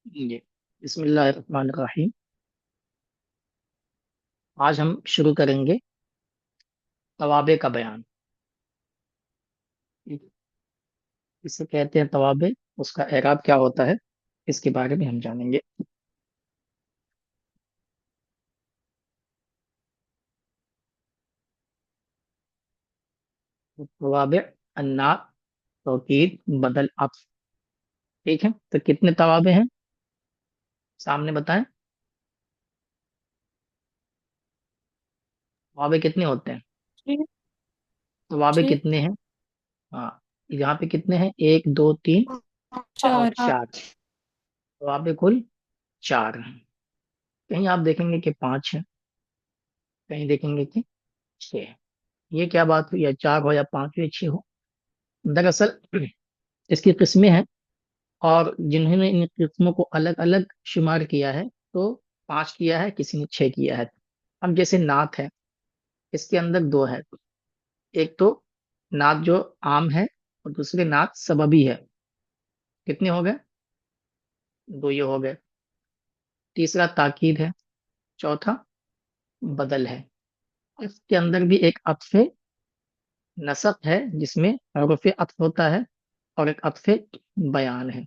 जी। बिस्मिल्लाहिर्रहमानिर्रहीम। आज हम शुरू करेंगे तवाबे का बयान। इसे कहते हैं तवाबे। उसका एराब क्या होता है, इसके बारे में हम जानेंगे। तवाबे अन्ना, तौकीद, बदल, अफ। ठीक है, तो कितने तवाबे हैं सामने बताएं। तवाबे कितने होते हैं? छः। तवाबे छः। कितने हैं? हाँ, यहाँ पे कितने हैं? एक, दो, तीन और चार। चार। तवाबे कुल चार हैं। कहीं आप देखेंगे कि पांच है, कहीं देखेंगे कि छह है। ये क्या बात हुई? या चार हो या पांच हो या छह हो। दरअसल इसकी किस्में हैं, और जिन्होंने इन किस्मों को अलग अलग शुमार किया है, तो पांच किया है, किसी ने छह किया है। अब जैसे नात है, इसके अंदर दो है। एक तो नात जो आम है, और दूसरी नात सबबी है। कितने हो गए? दो ये हो गए। तीसरा ताकीद है। चौथा बदल है। इसके अंदर भी एक अत्फे नसक है, जिसमें हरफ अत्फ होता है, और एक अत्फे बयान है।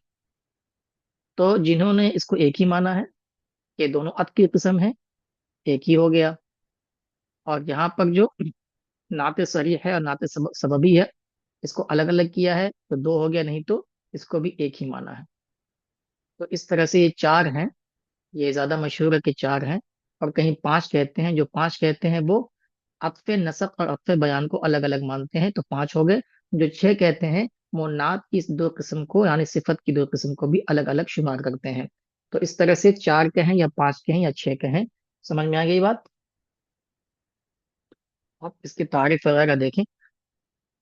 तो जिन्होंने इसको एक ही माना है, ये दोनों अत्फ की किस्म है, एक ही हो गया। और यहाँ पर जो नाते सरीह है और नाते सबबी है, इसको अलग अलग किया है, तो दो हो गया, नहीं तो इसको भी एक ही माना है। तो इस तरह से ये चार हैं। ये ज्यादा मशहूर है कि चार हैं। और कहीं पांच कहते हैं। जो पांच कहते हैं वो अत्फे नसक और अत्फे बयान को अलग अलग मानते हैं, तो पांच हो गए। जो छह कहते हैं वो नात की इस दो किस्म को, यानी सिफत की दो किस्म को भी अलग अलग शुमार करते हैं। तो इस तरह से चार कहें या पांच कहें या छह कहें, समझ में आ गई बात। आप इसकी तारीफ वगैरह देखें।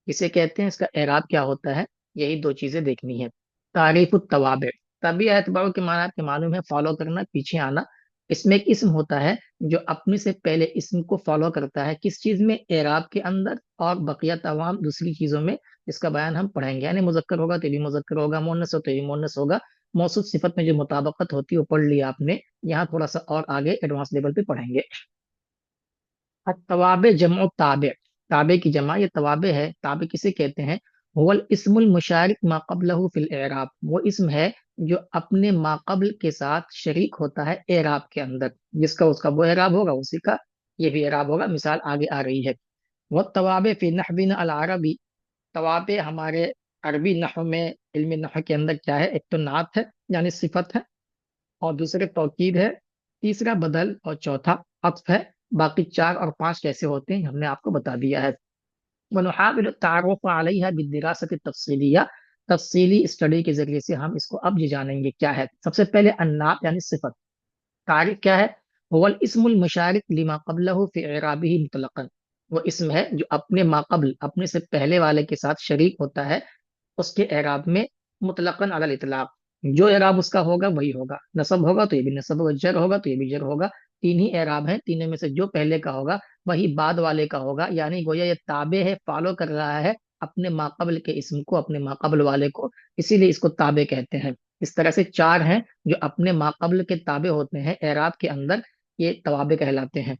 इसे कहते हैं, इसका एराब क्या होता है, यही दो चीजें देखनी है। तारीफ तवाबे। तभी एतबार के माना आपके मालूम है, फॉलो करना, पीछे आना। इसमें एक इस्म होता है जो अपने से पहले इस्म को फॉलो करता है, किस चीज में? एराब के अंदर, और बकिया तमाम दूसरी चीजों में। इसका बयान हम पढ़ेंगे। यानी मुजक्कर होगा तो ये भी मुजक्कर होगा, मुन्नस हो तो ये भी मुन्नस होगा। मौसूफ सिफत में जो मुताबकत होती है वो पढ़ लिया आपने। यहाँ थोड़ा सा और आगे एडवांस लेवल पे पढ़ेंगे। तवाबे जमो ताबे। ताबे की जमा ये तवाबे है। ताबे किसे कहते हैं? हुवल इस्मुल मुशारिक मा क़ब्लहु फिल एराब। वो इस्म है जो अपने माकबल के साथ शरीक होता है एराब के अंदर। जिसका उसका वो एराब होगा, उसी का ये भी एराब होगा। मिसाल आगे आ रही है। वह तवाबे फी नहविन अल अरबी। तवाबे हमारे अरबी नहव में, इल्म नहव के अंदर क्या है? एक तो नात है, यानी सिफत है, और दूसरे तौकीद है, तीसरा बदल, और चौथा अत्फ है। बाकी चार और पांच कैसे होते हैं हमने आपको बता दिया है। वनुहाविल तारुफ अलैहा बिद्दिरासत तफसीलिया। तफसीली स्टडी के जरिए से हम इसको अब ये जानेंगे क्या है। सबसे पहले अन्नात यानी सिफत। तारीफ क्या है? हुवल इस्मुल मुशारिक लिमा क़ब्लहु फी इराबिही मुतलक़न। वो इस्म है जो अपने माकबल, अपने से पहले वाले के साथ शरीक होता है उसके एराब में, मुतलकन अलल इतलाक। जो एराब उसका होगा वही होगा। नसब होगा तो ये भी नसब होगा, जर होगा तो ये भी जर होगा। तीन ही एराब हैं, तीनों में से जो पहले का होगा वही बाद वाले का होगा। यानी गोया ये ताबे है, फॉलो कर रहा है अपने माकबल के इसम को, अपने माकबल वाले को। इसीलिए इसको ताबे कहते हैं। इस तरह से चार हैं जो अपने माकबल के ताबे होते हैं एराब के अंदर, ये तवाबे कहलाते हैं।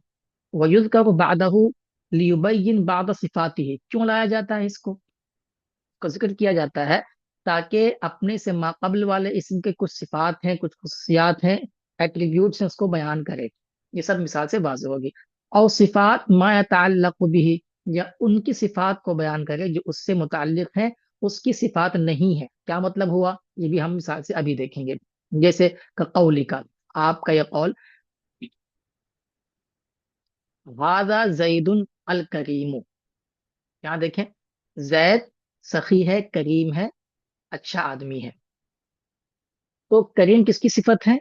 वयुज़करु बादहु लियुबय्यिन बाद सिफातिही। क्यों लाया जाता है इसको? का जिक्र किया जाता है ताकि अपने से माकबल वाले इसम के कुछ सिफात हैं, कुछ खुसूसियात हैं, एट्रीब्यूट्स हैं, उसको बयान करे। ये सब मिसाल से वाज़ेह होगी। और सिफात मा यतअल्लक़ु बिही, या उनकी सिफात को बयान करे जो उससे मुताल्लिक है, उसकी सिफात नहीं है। क्या मतलब हुआ? ये भी हम मिसाल से अभी देखेंगे। जैसे कौली का, आपका यह कौल, हाजा जैदुन अल करीमु। यहाँ देखें, जैद सखी है, करीम है, अच्छा आदमी है। तो करीम किसकी सिफत है?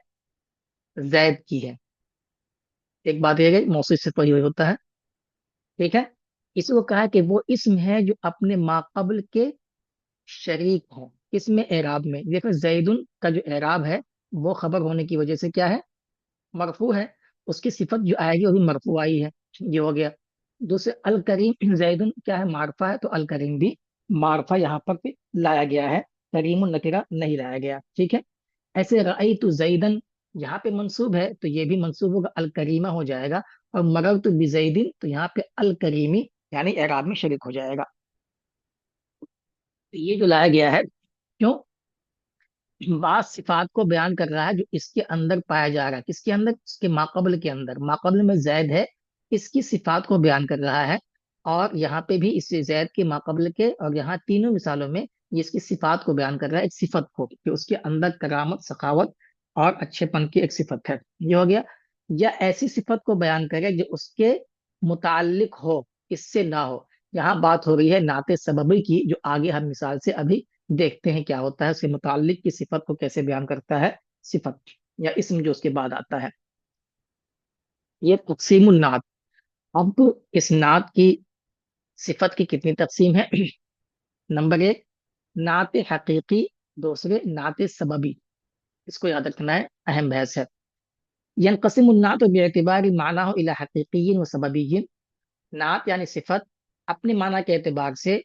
जैद की है। एक बात यह है, मौसूफ से वही होता है। ठीक है। इसको कहा कि वो इस्म है जो अपने माकबल के शरीक हो। इसमें एराब में देखो, जैदुन का जो एराब है वो खबर होने की वजह से क्या है? मरफू है। उसकी सिफत जो आएगी वो भी मरफू आई है। ये हो गया। दूसरे अल करीम, जैदुन क्या है? मारफा है, तो अल करीम भी मारफा यहाँ पर भी लाया गया है। करीम नकीरा नहीं लाया गया। ठीक है। ایسے رأیت زیدن، یہاں پہ منصوب ہے تو یہ بھی منصوب ہوگا، الکریمہ ہو جائے گا، اور مررت بزیدن تو یہاں پہ الکریمی یعنی اعراب میں شریک ہو جائے گا. تو یہ جو لایا گیا ہے، کیوں؟ بعض صفات کو بیان کر رہا ہے جو اس کے اندر پایا جا رہا ہے. کس کے اندر؟ اس کے ماقبل کے اندر. ماقبل میں زید ہے، اس کی صفات کو بیان کر رہا ہے. اور یہاں پہ بھی اس سے زید کے ماقبل کے، اور یہاں تینوں مثالوں میں یہ اس کی صفات کو بیان کر رہا ہے، ایک صفت کو کہ اس کے اندر کرامت، سخاوت اور اچھے پن کی ایک صفت ہے. یہ ہو گیا. یا ایسی صفت کو بیان کرے جو اس کے متعلق ہو، اس سے نہ ہو. یہاں بات ہو رہی ہے نعت سببی کی، جو آگے ہم مثال سے ابھی دیکھتے ہیں کیا ہوتا ہے، اس کے متعلق کی صفت کو کیسے بیان کرتا ہے صفت یا اسم جو اس کے بعد آتا ہے. یہ تقسیم النعت. اب اس نعت کی صفت کی کتنی تقسیم ہے؟ نمبر ایک، نعت حقیقی. دوسرے، نعت سببی. اس کو یاد رکھنا ہے، اہم بحث ہے. ينقسم النعت باعتبار معناه الى حقیقی و سببی. نعت یعنی صفت اپنے معنی کے اعتبار سے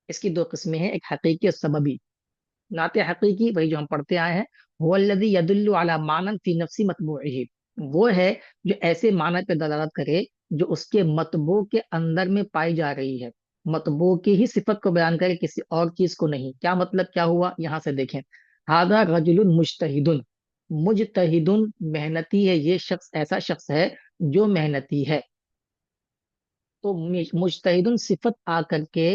اس کی دو قسمیں ہیں، ایک حقیقی اور سببی. نعت حقیقی وہی جو ہم پڑھتے آئے ہیں، هو الذي يدل على معنى في نفس مطبوعه، وہ ہے جو ایسے معنی پہ دلالت کرے جو اس کے مطبوع کے اندر میں پائی جا رہی ہے. مطبوع کی ہی صفت کو بیان کرے، کسی اور چیز کو نہیں. کیا مطلب کیا ہوا یہاں سے دیکھیں. هذا رجل مجتہد. مجتہد محنتی ہے، یہ شخص ایسا شخص ہے جو محنتی ہے. تو مجتہد صفت آ کر کے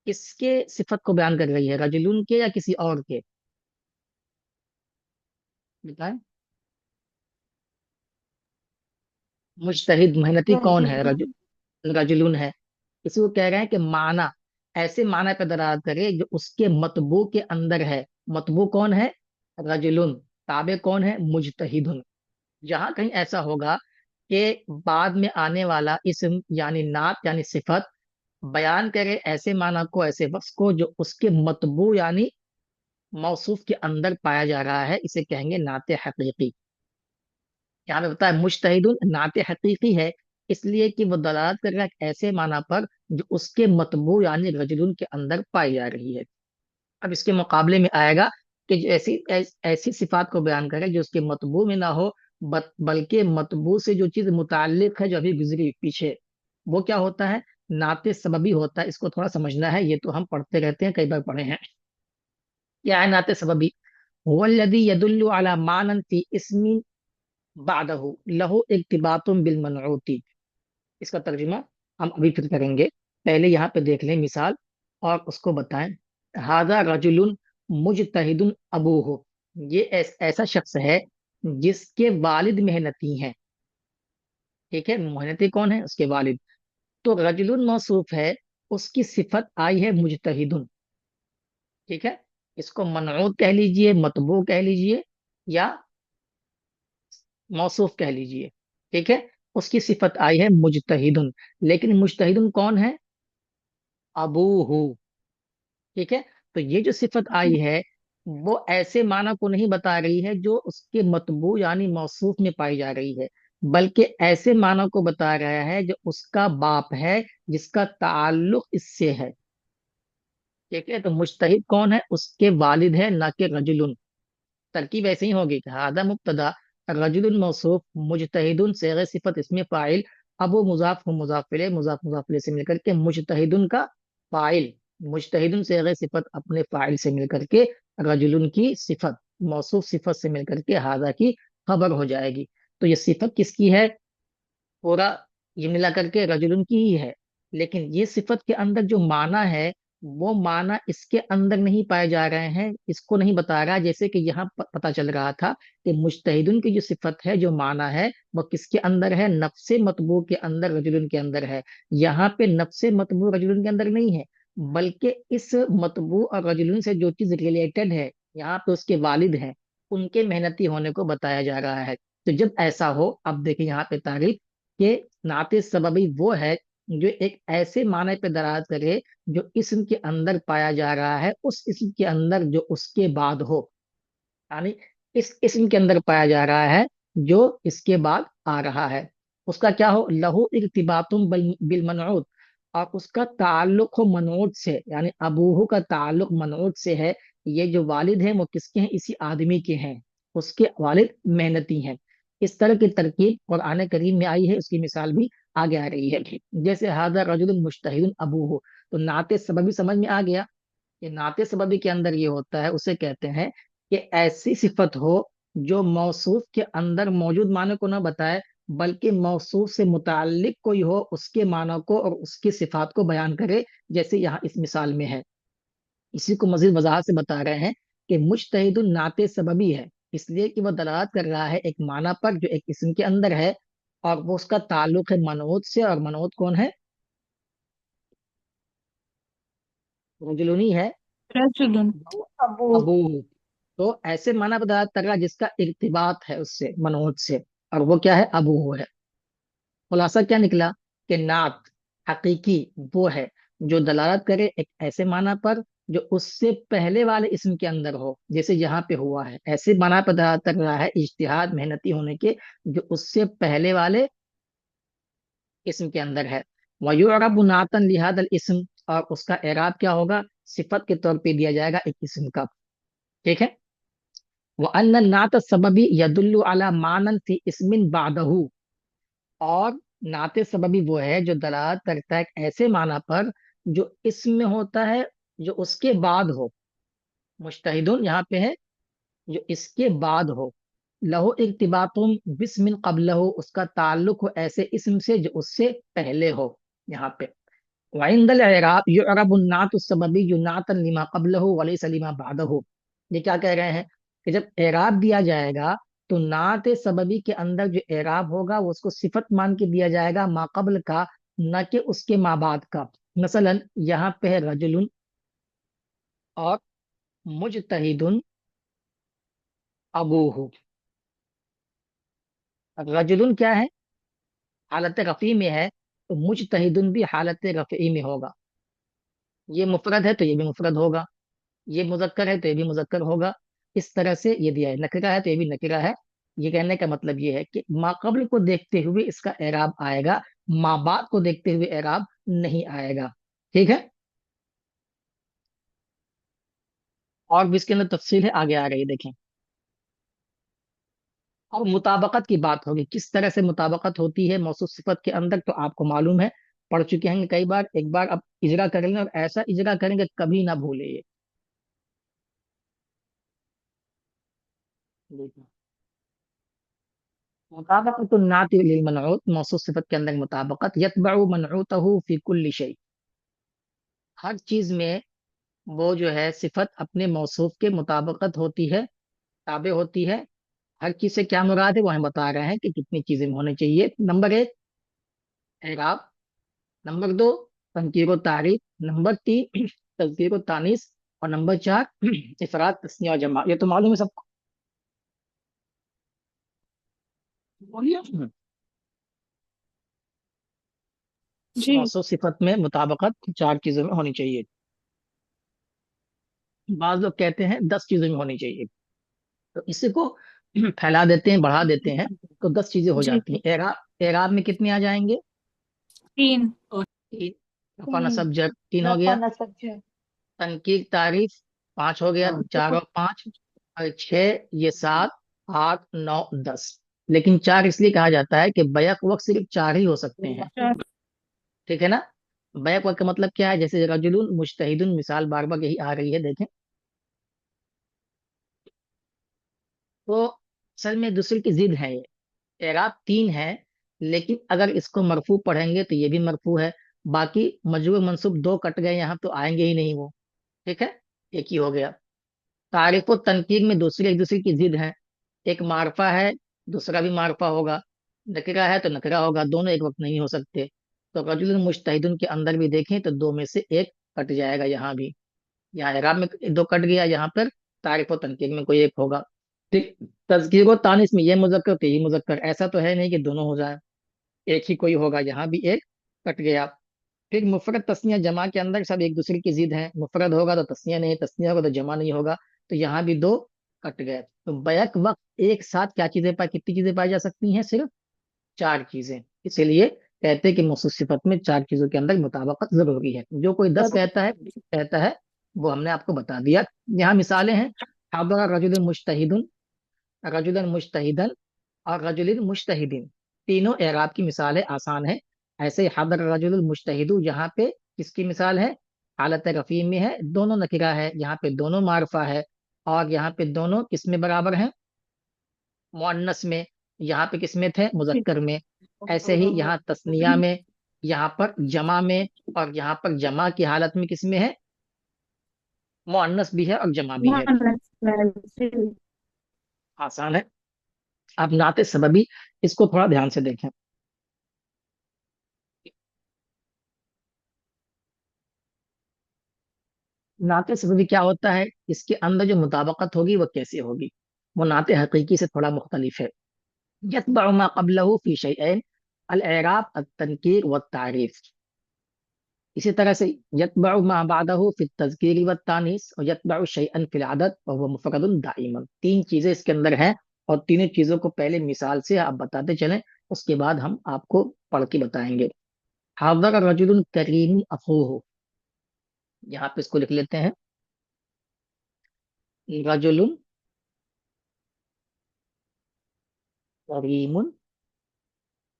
کس کے صفت کو بیان کر رہی ہے، رجلن کے یا کسی اور کے؟ بتائیں. مجتہد محنتی کون ہے؟ رجل رجلن ہے. اسی کو کہہ رہے ہیں کہ معنی ایسے معنی پہ دلالت کرے جو اس کے مطبوع کے اندر ہے. مطبوع کون ہے؟ رجلن. تابع کون ہے؟ مجتہدن. جہاں کہیں ایسا ہوگا کہ بعد میں آنے والا اسم یعنی نعت یعنی صفت بیان کرے ایسے معنی کو، ایسے وصف کو جو اس کے مطبوع یعنی موصوف کے اندر پایا جا رہا ہے، اسے کہیں گے نعت حقیقی. یہاں پہ بتایا مجتہد نعت حقیقی ہے، اس لیے کہ وہ دلالت کر رہا ہے ایک ایسے معنی پر جو اس کے مطبوع یعنی رجل کے اندر پائی جا رہی ہے. اب اس کے مقابلے میں آئے گا کہ جو ایسی صفات کو بیان کرے جو اس کے مطبوع میں نہ ہو، بلکہ مطبوع سے جو چیز متعلق ہے جو ابھی گزری پیچھے، وہ کیا ہوتا ہے؟ نعت سببی ہوتا ہے. اس کو تھوڑا سمجھنا ہے، یہ تو ہم پڑھتے رہتے ہیں، کئی بار پڑھے ہیں. کیا ہے نعت سببی؟ هو الذي يدل على معنى في اسم بعده له ارتباط بالمنعوت. اس کا ترجمہ ہم ابھی پھر کریں گے، پہلے یہاں پہ دیکھ لیں مثال اور اس کو بتائیں. هذا رجل مجتہد ابوہ. یہ ایسا شخص ہے جس کے والد محنتی ہیں. ٹھیک ہے، محنتی کون ہے؟ اس کے والد. تو رجل موصوف ہے، اس کی صفت آئی ہے مجتہد. ٹھیک ہے، اس کو منعوت کہہ لیجئے، مطبوع کہہ لیجئے، یا موصوف کہہ لیجئے. ٹھیک ہے، اس کی صفت آئی ہے مجتہد. لیکن مجتہد کون ہے؟ ابوہ. ٹھیک ہے. تو یہ جو صفت آئی ہے وہ ایسے معنی کو نہیں بتا رہی ہے جو اس کے مطبوع یعنی موصوف میں پائی جا رہی ہے، بلکہ ایسے معنی کو بتا رہا ہے جو اس کا باپ ہے، جس کا تعلق اس سے ہے. ٹھیک ہے. تو مجتہد کون ہے؟ اس کے والد ہے، نہ کہ رجل. ترکیب ایسے ہی ہوگی کہ ہادہ مبتدا، رجل موصوف، مجتہد صیغہ صفت اسم فاعل، ابو مضاف ہوں مضاف الیہ، مضاف مضاف الیہ سے مل کر کے مجتہد کا فاعل. مجتہد صیغہ صفت اپنے فاعل سے مل کر کے رجل کی صفت موصوف صفت سے مل کر کے ہادہ کی خبر ہو جائے گی. تو یہ صفت کس کی ہے؟ پورا یہ ملا کر کے رجل کی ہی ہے، لیکن یہ صفت کے اندر جو معنی ہے وہ معنی اس کے اندر نہیں پائے جا رہے ہیں، اس کو نہیں بتا رہا. جیسے کہ یہاں پتہ چل رہا تھا کہ مجتہدن کی جو صفت ہے، جو معنی ہے، وہ کس کے اندر ہے؟ نفس مطبوع کے اندر، رجل کے اندر ہے. یہاں پہ نفس مطبوع رجل کے اندر نہیں ہے، بلکہ اس مطبوع اور رجل سے جو چیز ریلیٹڈ ہے، یہاں پہ اس کے والد ہیں، ان کے محنتی ہونے کو بتایا جا رہا ہے. تو جب ایسا ہو، اب دیکھیں یہاں پہ تعریف کہ نعت سببی وہ ہے جو ایک ایسے معنی پہ دلالت کرے جو اسم کے اندر پایا جا رہا ہے، اس اسم کے اندر جو اس کے بعد ہو. یعنی اس اسم کے اندر پایا جا رہا ہے جو اس کے بعد آ رہا ہے، اس کا کیا ہو؟ لہو ارتباط بالمنعوت، اور اس کا تعلق ہو منعوت سے. یعنی ابوہ کا تعلق منعوت سے ہے. یہ جو والد ہیں وہ کس کے ہیں؟ اسی آدمی کے ہیں. اس کے والد محنتی ہیں۔ اس طرح کی ترکیب قرآن کریم میں آئی ہے، اس کی مثال بھی آگے آ رہی ہے۔ جیسے ھذا رجل مجتہد ابوہ، تو نعت سببی سمجھ میں آ گیا کہ نعت سببی کے اندر یہ ہوتا ہے، اسے کہتے ہیں کہ ایسی صفت ہو جو موصوف کے اندر موجود معنی کو نہ بتائے، بلکہ موصوف سے متعلق کوئی ہو، اس کے معنی کو اور اس کی صفات کو بیان کرے، جیسے یہاں اس مثال میں ہے۔ اسی کو مزید وضاحت سے بتا رہے ہیں کہ مجتہد نعت سببی ہے، اس لیے کہ وہ دلالت کر رہا ہے ایک معنی پر جو ایک اسم کے اندر ہے، اور وہ اس کا تعلق ہے منعوت سے، اور منعوت کون ہے؟ رجلونی ہے، رجل ابو ابو۔ تو ایسے معنی پر دلالت کر رہا ہے جس کا ارتباط ہے اس سے، منعوت سے، اور وہ کیا ہے؟ ابو ہے۔ خلاصہ کیا نکلا کہ نعت حقیقی وہ ہے جو دلالت کرے ایک ایسے معنی پر جو اس سے پہلے والے اسم کے اندر ہو، جیسے یہاں پہ ہوا ہے، ایسے معنی پر دلالت کر رہا ہے اجتہاد محنتی ہونے کے جو اس سے پہلے والے اسم کے اندر ہے۔ وَيُعْرَبُ نَعْتًا لِهَذَا الْاسْمِ، اور اس کا اعراب کیا ہوگا؟ صفت کے طور پہ دیا جائے گا ایک اسم کا، ٹھیک ہے۔ وَأَنَّ النَّعْتَ السَّبَبِيَّ يَدُلُّ عَلَى مَعْنًى فِي اسْمٍ بَعْدَهُ، اور نعت سببی وہ ہے جو دلالت کرتا ہے ایک ایسے معنی پر جو اسم میں ہوتا ہے، جو اس کے بعد ہو۔ مجتہدون یہاں پہ ہے جو اس کے بعد ہو، لہو ارتباط بسم قبلہ، اس کا تعلق ہو ایسے اسم سے جو اس سے پہلے ہو یہاں پہ۔ وعند الاعراب يعرب النعت السببی نعتا لما قبلہ وليس لما بعدہ، یہ کیا کہہ رہے ہیں کہ جب اعراب دیا جائے گا تو نعت سببی کے اندر جو اعراب ہوگا وہ اس کو صفت مان کے دیا جائے گا، ما قبل کا، نہ کہ اس کے ما بعد کا۔ مثلا یہاں پہ ہے رجل اور مجتہد ابوہ۔ رجل کیا ہے؟ حالت رفیع میں ہے، تو مجتہد بھی حالت رفیع میں ہوگا۔ یہ مفرد ہے تو یہ بھی مفرد ہوگا، یہ مذکر ہے تو یہ بھی مذکر ہوگا۔ اس طرح سے یہ دیا ہے، نکرہ ہے تو یہ بھی نکرہ ہے۔ یہ کہنے کا مطلب یہ ہے کہ ما قبل کو دیکھتے ہوئے اس کا اعراب آئے گا، ما بعد کو دیکھتے ہوئے اعراب نہیں آئے گا، ٹھیک ہے۔ اور بھی اس کے اندر تفصیل ہے، آگے آ رہی ہے، دیکھیں۔ اور مطابقت کی بات ہوگی، کس طرح سے مطابقت ہوتی ہے موصوف صفت کے اندر، تو آپ کو معلوم ہے، پڑھ چکے ہیں کئی بار، ایک بار اب اجرا کر لیں، اور ایسا اجرا کریں کہ کبھی نہ بھولے یہ۔ دیکھیں، مطابقت النعت للمنعوت، موصوف صفت کے اندر مطابقت، یتبع منعوته فی کل شیء، ہر چیز میں وہ جو ہے صفت اپنے موصوف کے مطابقت ہوتی ہے، تابع ہوتی ہے۔ ہر چیز سے کیا مراد ہے وہ ہم بتا رہے ہیں کہ کتنی چیزیں ہونے چاہیے۔ نمبر ایک، اعراب، نمبر دو، تنکیر و تعریف، نمبر تین، تذکیر و تانیث، اور نمبر چار، افراد تثنیہ اور جمع۔ یہ تو معلوم ہے سب کو، بولیے۔ جی موصوف صفت میں مطابقت چار چیزوں میں ہونی چاہیے، بعض لوگ کہتے ہیں 10 چیزوں میں ہونی چاہیے، تو اسی کو پھیلا دیتے ہیں، بڑھا دیتے ہیں، تو 10 چیزیں ہو جی جاتی ہیں۔ اعراب میں کتنے آ جائیں گے؟ تین تین۔ رفع نصب جر 3 ہو رفع گیا، نصب جر تنکیر تعریف 5 ہو گیا، 4 اور 5 اور 6، یہ 7، 8، 9، 10۔ لیکن 4 اس لیے کہا جاتا ہے کہ بیک وقت صرف 4 ہی ہو سکتے ہیں، چار ٹھیک ہے نا۔ بیک وقت کا مطلب کیا ہے؟ جیسے رجل مجتہد، مثال بار بار یہی آ رہی ہے، دیکھیں۔ تو اصل میں دوسرے کی ضد ہے یہ، اعراب 3 ہے، لیکن اگر اس کو مرفوع پڑھیں گے تو یہ بھی مرفوع ہے، باقی مجرور منصوب 2 کٹ گئے یہاں، تو آئیں گے ہی نہیں وہ، ٹھیک ہے، ایک ہی ہو گیا۔ تعریف و تنکیر میں دوسرے ایک دوسرے کی ضد ہیں، ایک معرفہ ہے، دوسرا بھی معرفہ ہوگا، نکرہ ہے تو نکرہ ہوگا، دونوں ایک وقت نہیں ہو سکتے۔ تو رجل مجتہدن کے اندر بھی دیکھیں تو 2 میں سے ایک کٹ جائے گا، یہاں بھی، یہاں اعراب میں 2 کٹ گیا، یہاں پر تعریف و تنکیر میں کوئی ایک ہوگا۔ ٹھیک، تذکیر و تانیث میں یہ مذکر تو یہ مذکر، ایسا تو ہے نہیں کہ دونوں ہو جائیں، ایک ہی کوئی ہوگا، یہاں بھی ایک کٹ گیا۔ پھر مفرد تسنیہ جمع کے اندر سب ایک دوسرے کی ضد ہیں، مفرد ہوگا تو تسنیہ نہیں، تسنیہ ہوگا تو جمع نہیں ہوگا، تو یہاں بھی 2 کٹ گئے۔ تو بیک وقت ایک ساتھ کیا چیزیں کتنی چیزیں پائی جا سکتی ہیں؟ صرف 4 چیزیں۔ اسی لیے کہتے ہیں کہ موصوف صفت میں 4 چیزوں کے اندر مطابقت ضروری ہے۔ جو کوئی 10 کہتا ہے وہ ہم نے آپ کو بتا دیا۔ یہاں مثالیں ہیں، حضر رجل مجتہد، रजुलन मुजतहिदन और रजुलिन मुजतहिदिन, तीनों एराब की मिसालें आसान है। ऐसे ही हदर रजुल मुजतहिदु, यहाँ पे किसकी मिसाल है? हालत रफ़ी में है, दोनों नकिरा है, यहाँ पे दोनों मारफा है, और यहाँ पे दोनों किस में बराबर हैं? मुअन्नस में। यहाँ पे किस में थे? जी मुजक्कर में। ऐसे ही यहाँ तस्निया में, यहाँ पर जमा में, और यहाँ पर जमा की हालत में किस में है? मुअन्नस भी है और जमा भी है। जी आसान है। अब नाते सबबी, इसको थोड़ा ध्यान से देखें। नाते सबबी क्या होता है? इसके अंदर जो मुताबकत होगी वो कैसे होगी? वो नाते हकीकी से थोड़ा मुख्तलिफ है। यतबउ मा क़ब्लहु फी शैअन, अल एराब, अत तनकीर व तारीफ। इसी तरह से यतबउ मा बादहु फी तज़कीर व तानीस, और यतबउ शैअन फिल अदद व हुवा मुफ़रदुन दाइमन। तीन चीजें इसके अंदर हैं, और तीनों चीजों को पहले मिसाल से आप बताते चलें, उसके बाद हम आपको पढ़ के बताएंगे। हाज़र रजुलुन करीम अखूहु, यहाँ पे इसको लिख लेते हैं। रजुलुन करीमुन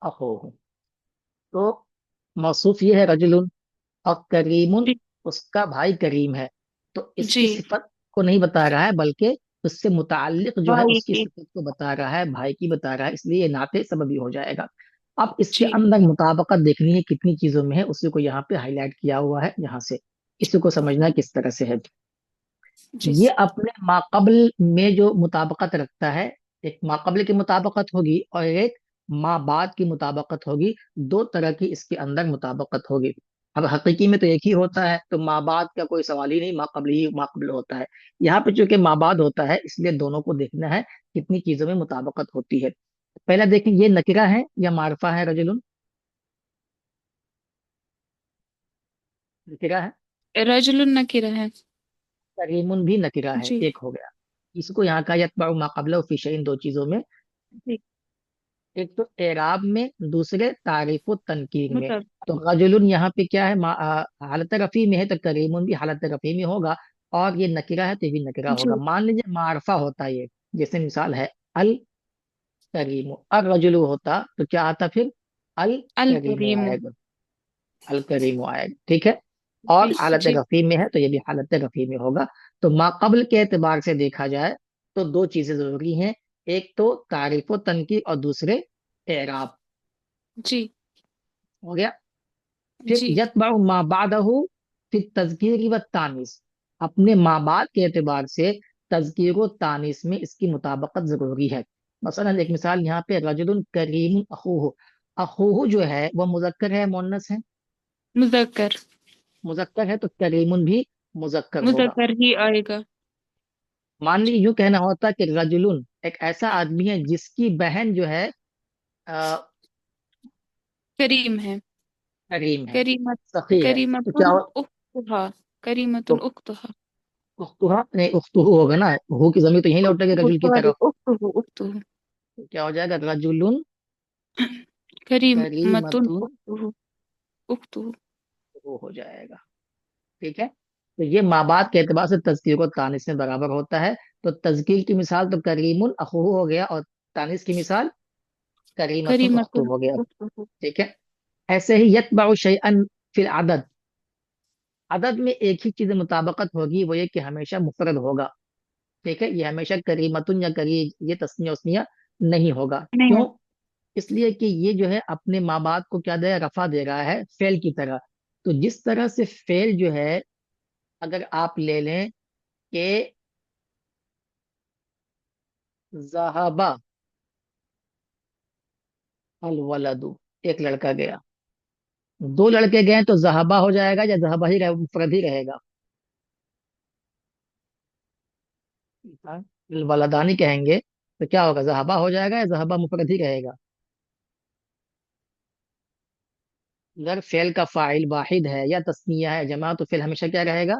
अखूहु, तो मौसूफ ये है रजुलुन, और करीमुन जी उसका भाई करीम है। तो इसकी जी सिफत को नहीं बता रहा है, बल्कि उससे मुताल्लिक जो है भाई उसकी की सिफत को बता रहा है, भाई की बता रहा है, इसलिए ये नाते सबबी हो जाएगा। अब इसके जी अंदर मुताबकत देखनी है कितनी चीजों में है, उसी को यहाँ पे हाईलाइट किया हुआ है यहाँ से। इसी को समझना है किस तरह से है। जी ये अपने माकबल में जो मुताबकत रखता है, एक माकबल की मुताबकत होगी और एक माँ बाद की मुताबकत होगी। दो तरह की इसके अंदर मुताबकत होगी। अब हकीकी में तो एक ही होता है, तो माँ बाद का कोई सवाल ही नहीं, माकबल ही माकबल होता है। यहाँ पे चूंकि माँ बाद होता है, इसलिए दोनों को देखना है कितनी चीजों में मुताबकत होती है। पहला देखें, ये नकिरा है या मारफा है? रजुलुन नकिरा है, रजुलुन नकीरा है। करीमुन भी नकिरा है, जी एक हो गया। इसको यहाँ का यतबउ मा क़ब्लहु फी शैइन, दो चीजों में। जी एक तो एराब में, दूसरे तारीफ व तनकीर में। मतलब तो गजुलन यहाँ पे क्या है? हालत रफी में है, तो करीमुन भी हालत रफी में होगा। और ये नकिरा है तो ये भी नकिरा होगा। जी मान लीजिए मारफा होता है ये, जैसे मिसाल है अल करीमु, अल रजुलु होता तो क्या आता फिर? अल अल करीमु करीम। आएगा, अल करीमु आएगा, ठीक है। और जी हालत जी रफी में है तो ये भी हालत रफी में होगा। तो माकबल के एतबार से देखा जाए तो दो चीजें जरूरी हैं, एक तो तारीफ व तनकीर, और दूसरे एराब। जी हो गया। फिर जी यतबउ मा बादहु फिर तज़कीर व तानीस, अपने माँ बाप के एतबार से तज़कीर व तानीस में इसकी मुताबकत जरूरी है। मसलन एक मिसाल यहाँ पे, रजुलुन करीम अखूहु, अखूहु जो है वह मुजक्कर है मुन्नस है? मुज़क्कर। मुजक्कर है, तो करीमुन भी मुजक्कर होगा। मुज़क्कर ही आएगा। मान ली जी यूं कहना होता कि रजुलुन एक ऐसा आदमी है जिसकी बहन जो है अ, करीम है। करीम है, करीमत सखी है, तो क्या करीमतुन उख्तुहा। करीमतुन तो उख्तुहा। उख्तुहा नहीं, उख्तुहु होगा ना, हु की जमीन तो यही लौटेगी रजुल की सॉरी, तरफ। उख्तुहु उख्तुहु। तो क्या हो जाएगा? रजुलुन करीमतुन करीमतुन, उख्तुहु। उख्तुहु। वो हो जाएगा, ठीक है। तो ये माँ बाप के एतबार से तज़कीर और तानिस में बराबर होता है। तो तज़कीर की मिसाल तो करीमुन अखूहु हो गया, और तानिस की मिसाल करीमतुन उख्तु करीमतुन हो गया, उख्तुहु। ठीक है। ऐसे ही यतबउ शैअन फिल अदद, अदद में एक ही चीज मुताबकत होगी, वो ये कि हमेशा मुफरद होगा, ठीक है। ये हमेशा करीमतुन या करी, ये तस्निया उसनिया नहीं होगा। नहीं क्यों? हो। इसलिए कि ये जो है अपने माँ बाप को क्या दे रहा है? रफा दे रहा है फेल की तरह। तो जिस तरह से फेल जो है, अगर आप ले लें कि जहाबा अल वलदु, एक लड़का गया, दो लड़के गए तो जहाबा हो जाएगा या जहाबा ही मुफरद ही रहेगा? हाँ, वलदानी कहेंगे तो क्या होगा? जहाबा हो जाएगा या जहाबा मुफरद ही रहेगा? अगर फेल का फाइल वाहिद है या तस्निया है जमा, तो फिर हमेशा क्या रहेगा?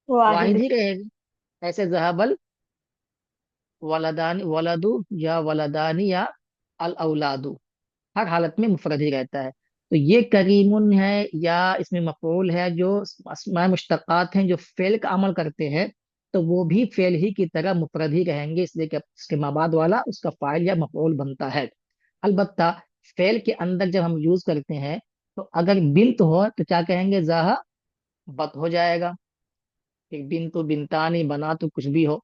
वाहिद वाहिद। ही रहेगा। ऐसे जहाबल वलदानी वलदु, या वलदानी, या अल औलादु, हर हालत में मुफरद ही रहता है। तो ये करीमुन है, या इसमें मफूल है, जो अस्माए मुश्तक्कात हैं जो फेल का अमल करते हैं, تو وہ بھی فعل ہی کی طرح مفرد ہی رہیں گے، اس لیے کہ اس کے ماں بعد والا اس کا فاعل یا مفعول بنتا ہے۔ البتہ فعل کے اندر جب ہم یوز کرتے ہیں تو اگر بنت ہو تو کیا کہیں گے؟ زاہا بت ہو جائے گا، کہ بنت بنتانی بنا تو کچھ بھی ہو۔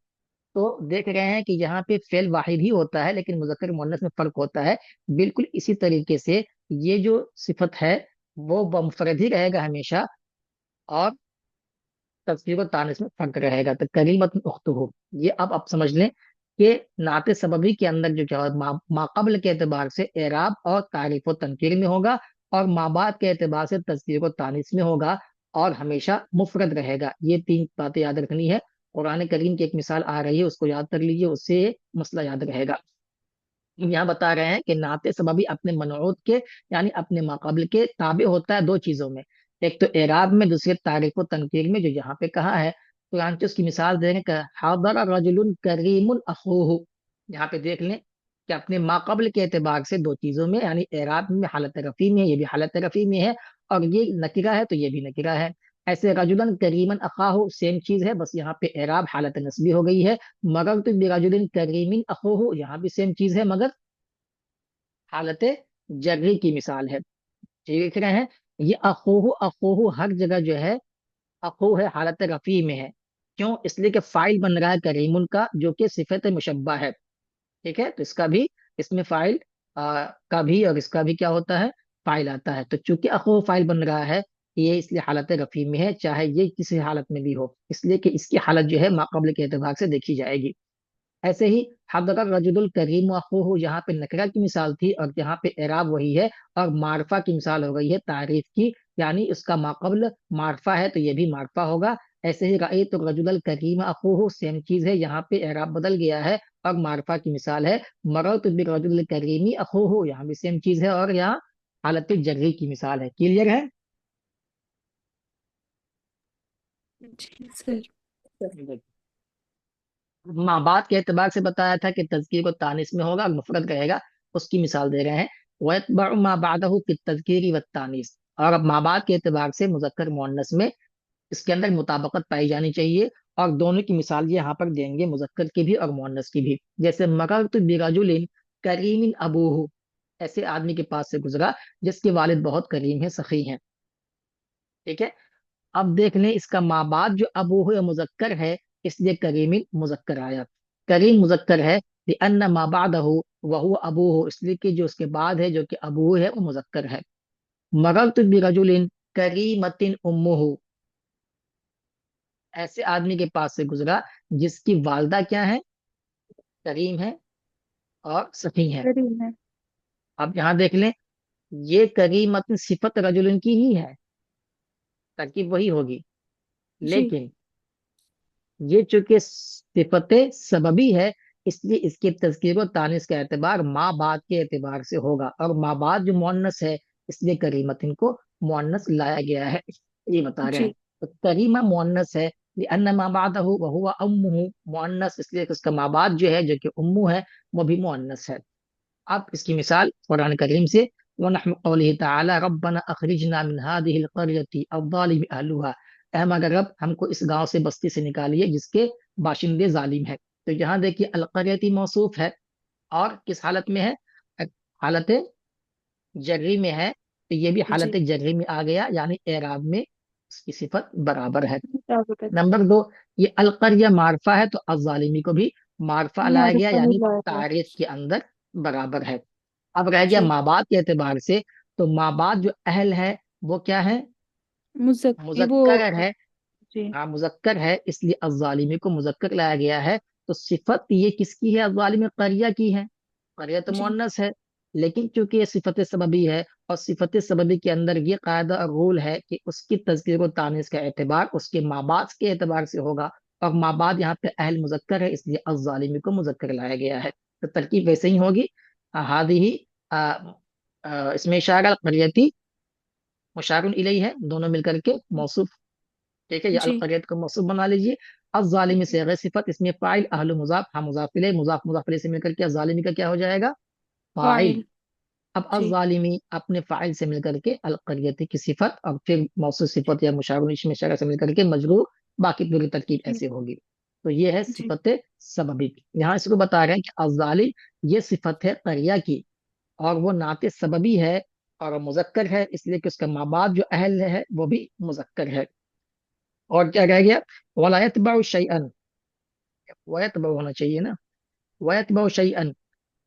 تو دیکھ رہے ہیں کہ یہاں پہ فعل واحد ہی ہوتا ہے لیکن مذکر مؤنث میں فرق ہوتا ہے۔ بالکل اسی طریقے سے یہ جو صفت ہے وہ بمفرد ہی رہے گا ہمیشہ، اور تذکیر و تانیث میں فرق رہے گا۔ تو کریمت اختہ، یہ اب سمجھ لیں کہ نعت سببی کے اندر جو کیا ما قبل کے اعتبار سے اعراب اور تعریف و تنکیر میں ہوگا، اور ما بعد کے اعتبار سے تذکیر و تانیث میں ہوگا، اور ہمیشہ مفرد رہے گا۔ یہ تین باتیں یاد رکھنی ہے۔ قرآن کریم کی ایک مثال آ رہی ہے، اس کو یاد کر لیجئے، اس سے یہ مسئلہ یاد رہے گا۔ یہاں بتا رہے ہیں کہ نعت سببی اپنے منعوت کے یعنی اپنے ماقبل کے تابع ہوتا ہے دو چیزوں میں، ایک تو اعراب میں، دوسرے تعریف و تنکیر میں، جو یہاں پہ کہا ہے قرآن اس کی مثال دیں گے کہ حضر رجل کریم اخوہ، یہاں پہ دیکھ لیں کہ اپنے ماقبل کے اعتبار سے دو چیزوں میں، یعنی اعراب میں حالت رفیع میں ہے، یہ بھی حالت رفیع میں ہے، اور یہ نکرہ ہے تو یہ بھی نکرہ ہے۔ ایسے رجلن کریمن اخاہ سیم چیز ہے، بس یہاں پہ اعراب حالت نسبی ہو گئی ہے۔ مررت برجل کریم اخوہ، یہاں بھی سیم چیز ہے مگر حالت جری کی مثال ہے۔ دیکھ رہے ہیں یہ اخوہ اخوہ ہر جگہ جو ہے اخو ہے حالت رفیع میں ہے، کیوں؟ اس لیے کہ فائل بن رہا ہے کریم کا جو کہ صفت مشبہ ہے، ٹھیک ہے؟ تو اس کا بھی، اس میں فائل کا بھی اور اس کا بھی کیا ہوتا ہے؟ فائل آتا ہے۔ تو چونکہ اخو فائل بن رہا ہے، یہ اس لیے حالت رفیع میں ہے، چاہے یہ کسی حالت میں بھی ہو، اس لیے کہ اس کی حالت جو ہے ماقبل کے اعتبار سے دیکھی جائے گی۔ ایسے ہی حضر الرجل الکریم اخوہ، یہاں پہ نکرہ کی مثال تھی اور یہاں پہ اعراب وہی ہے، اور معرفہ کی مثال ہو گئی ہے تعریف کی، یعنی اس کا ماقبل معرفہ ہے تو یہ بھی معرفہ ہوگا۔ ایسے ہی رأیت الرجل الکریم اخوہ سیم چیز ہے، یہاں پہ اعراب بدل گیا ہے اور معرفہ کی مثال ہے۔ مررت بالرجل الکریم اخوہ، یہاں بھی سیم چیز ہے اور یہاں حالت جری کی مثال ہے۔ کلیئر ہے؟ جی سر۔ ماں بعد کے اعتبار سے بتایا تھا کہ تذکیر کو تانیث میں ہوگا اور مفرد رہے گا، اس کی مثال دے رہے ہیں۔ وَيَتْبَعُ مَا بَعْدَهُ فِي التَّذْكِيرِ وَالتَّانِيثِ، اور اب ماں بعد کے اعتبار سے مذکر مؤنث میں اس کے اندر مطابقت پائی جانی چاہیے، اور دونوں کی مثال یہ یہاں پر دیں گے، مذکر کی بھی اور مؤنث کی بھی۔ جیسے مررت برجل کریم ابوہ، ایسے آدمی کے پاس سے گزرا جس کے والد بہت کریم ہیں، سخی ہیں، ٹھیک ہے؟ اب دیکھ لیں اس کا ماں بعد جو ابو ہے مذکر ہے، اس لیے کریم مذکر آیا، کریم مذکر ہے لأن ما بعدہ وہو ابو، اس لیے کہ جو اس کے بعد ہے جو کہ ابو ہے وہ مذکر ہے۔ مررت برجل کریمت امہ، ایسے آدمی کے پاس سے گزرا جس کی والدہ کیا ہے؟ کریم ہے اور سخی ہے۔ کریم ہے۔ اب یہاں دیکھ لیں یہ کریمت صفت رجل کی ہی ہے، ترکیب وہی ہوگی، جی لیکن یہ چونکہ صفت سببی ہے اس لیے اس کے تذکیر و تانیث کا اعتبار ماں بعد کے اعتبار سے ہوگا، اور ماں بعد جو مؤنث ہے اس لیے کریمتن کو مؤنث لایا گیا ہے، یہ بتا رہے ہیں۔ جی تو کریمہ مؤنث ہے لأن ما بعدہ وہو امہ، مؤنث اس لیے کہ اس کا ماں بعد جو ہے جو کہ امو ہے وہ بھی مؤنث ہے۔ اب اس کی مثال قرآن کریم سے، وَنَحْوِ قَوْلِهِ تَعَالَى رَبَّنَا أَخْرِجْنَا مِنْ هَذِهِ الْقَرْيَةِ الظَّالِمِ أَهْلُهَا، اے مگر رب ہم کو اس گاؤں سے بستی سے نکالیے جس کے باشندے ظالم ہیں۔ تو یہاں دیکھیے القریتی موصوف ہے، اور کس حالت میں ہے؟ حالت جری میں ہے، تو یہ بھی جی حالت جری میں آ گیا، یعنی اعراب میں اس کی صفت برابر ہے۔ مطابقت نمبر دو، یہ القریہ معرفہ ہے تو الظالمی کو بھی معرفہ لایا گیا، معرفہ ہی یعنی لایا گیا۔ تعریف کے اندر برابر ہے۔ اب رہ گیا جی ماں باپ کے اعتبار سے، تو ماں باپ جو اہل ہے وہ کیا ہے؟ وہ مذکر ہے، جی ہاں مذکر ہے، اس لیے الظالمی کو مذکر لایا گیا ہے۔ تو صفت یہ کس کی ہے؟ الظالم قریہ کی ہے، قریہ تو جی مؤنث ہے، لیکن چونکہ یہ صفت سببی ہے، اور صفت سببی کے اندر یہ قاعدہ اور رول ہے کہ اس کی تذکیر و تانیث کا اعتبار اس کے ماں باپ کے اعتبار سے ہوگا، اور ماں باپ یہاں پہ اہل مذکر ہے اس لیے الظالمی کو مذکر لایا گیا ہے۔ تو ترکیب ویسے ہی ہوگی، ہادی اس میں اشارہ قریتی مشار الیہ ہے، دونوں مل کر کے موصوف، ٹھیک ہے؟ یا جی القریت کو موصوف بنا لیجیے۔ الظالمی سے غیر صفت، اس میں فاعل اہل مضاف، ہم مضاف الیہ، مضاف مضاف الیہ سے مل کر کے الظالمی کا کیا ہو جائے گا؟ فاعل۔ فاعل۔ اب جی الظالمی اپنے فاعل سے مل کر کے القریتی کی صفت، اور پھر موصوف صفت یا مشار الیہ میں اشارہ سے مل کر کے مجرور، باقی پوری ترکیب جی ایسے ہوگی۔ تو یہ ہے جی صفت سببی. یہاں اس کو بتا رہے ہیں کہ الظالم یہ صفت ہے قریہ کی، اور وہ نعت سببی ہے اور وہ مذکر ہے، اس لیے کہ اس کا ماں باپ جو اہل ہے وہ بھی مذکر ہے. اور کیا رہ گیا؟ ولا يتبع شيئا، ويتبع ہونا چاہیے نا، ويتبع شيئا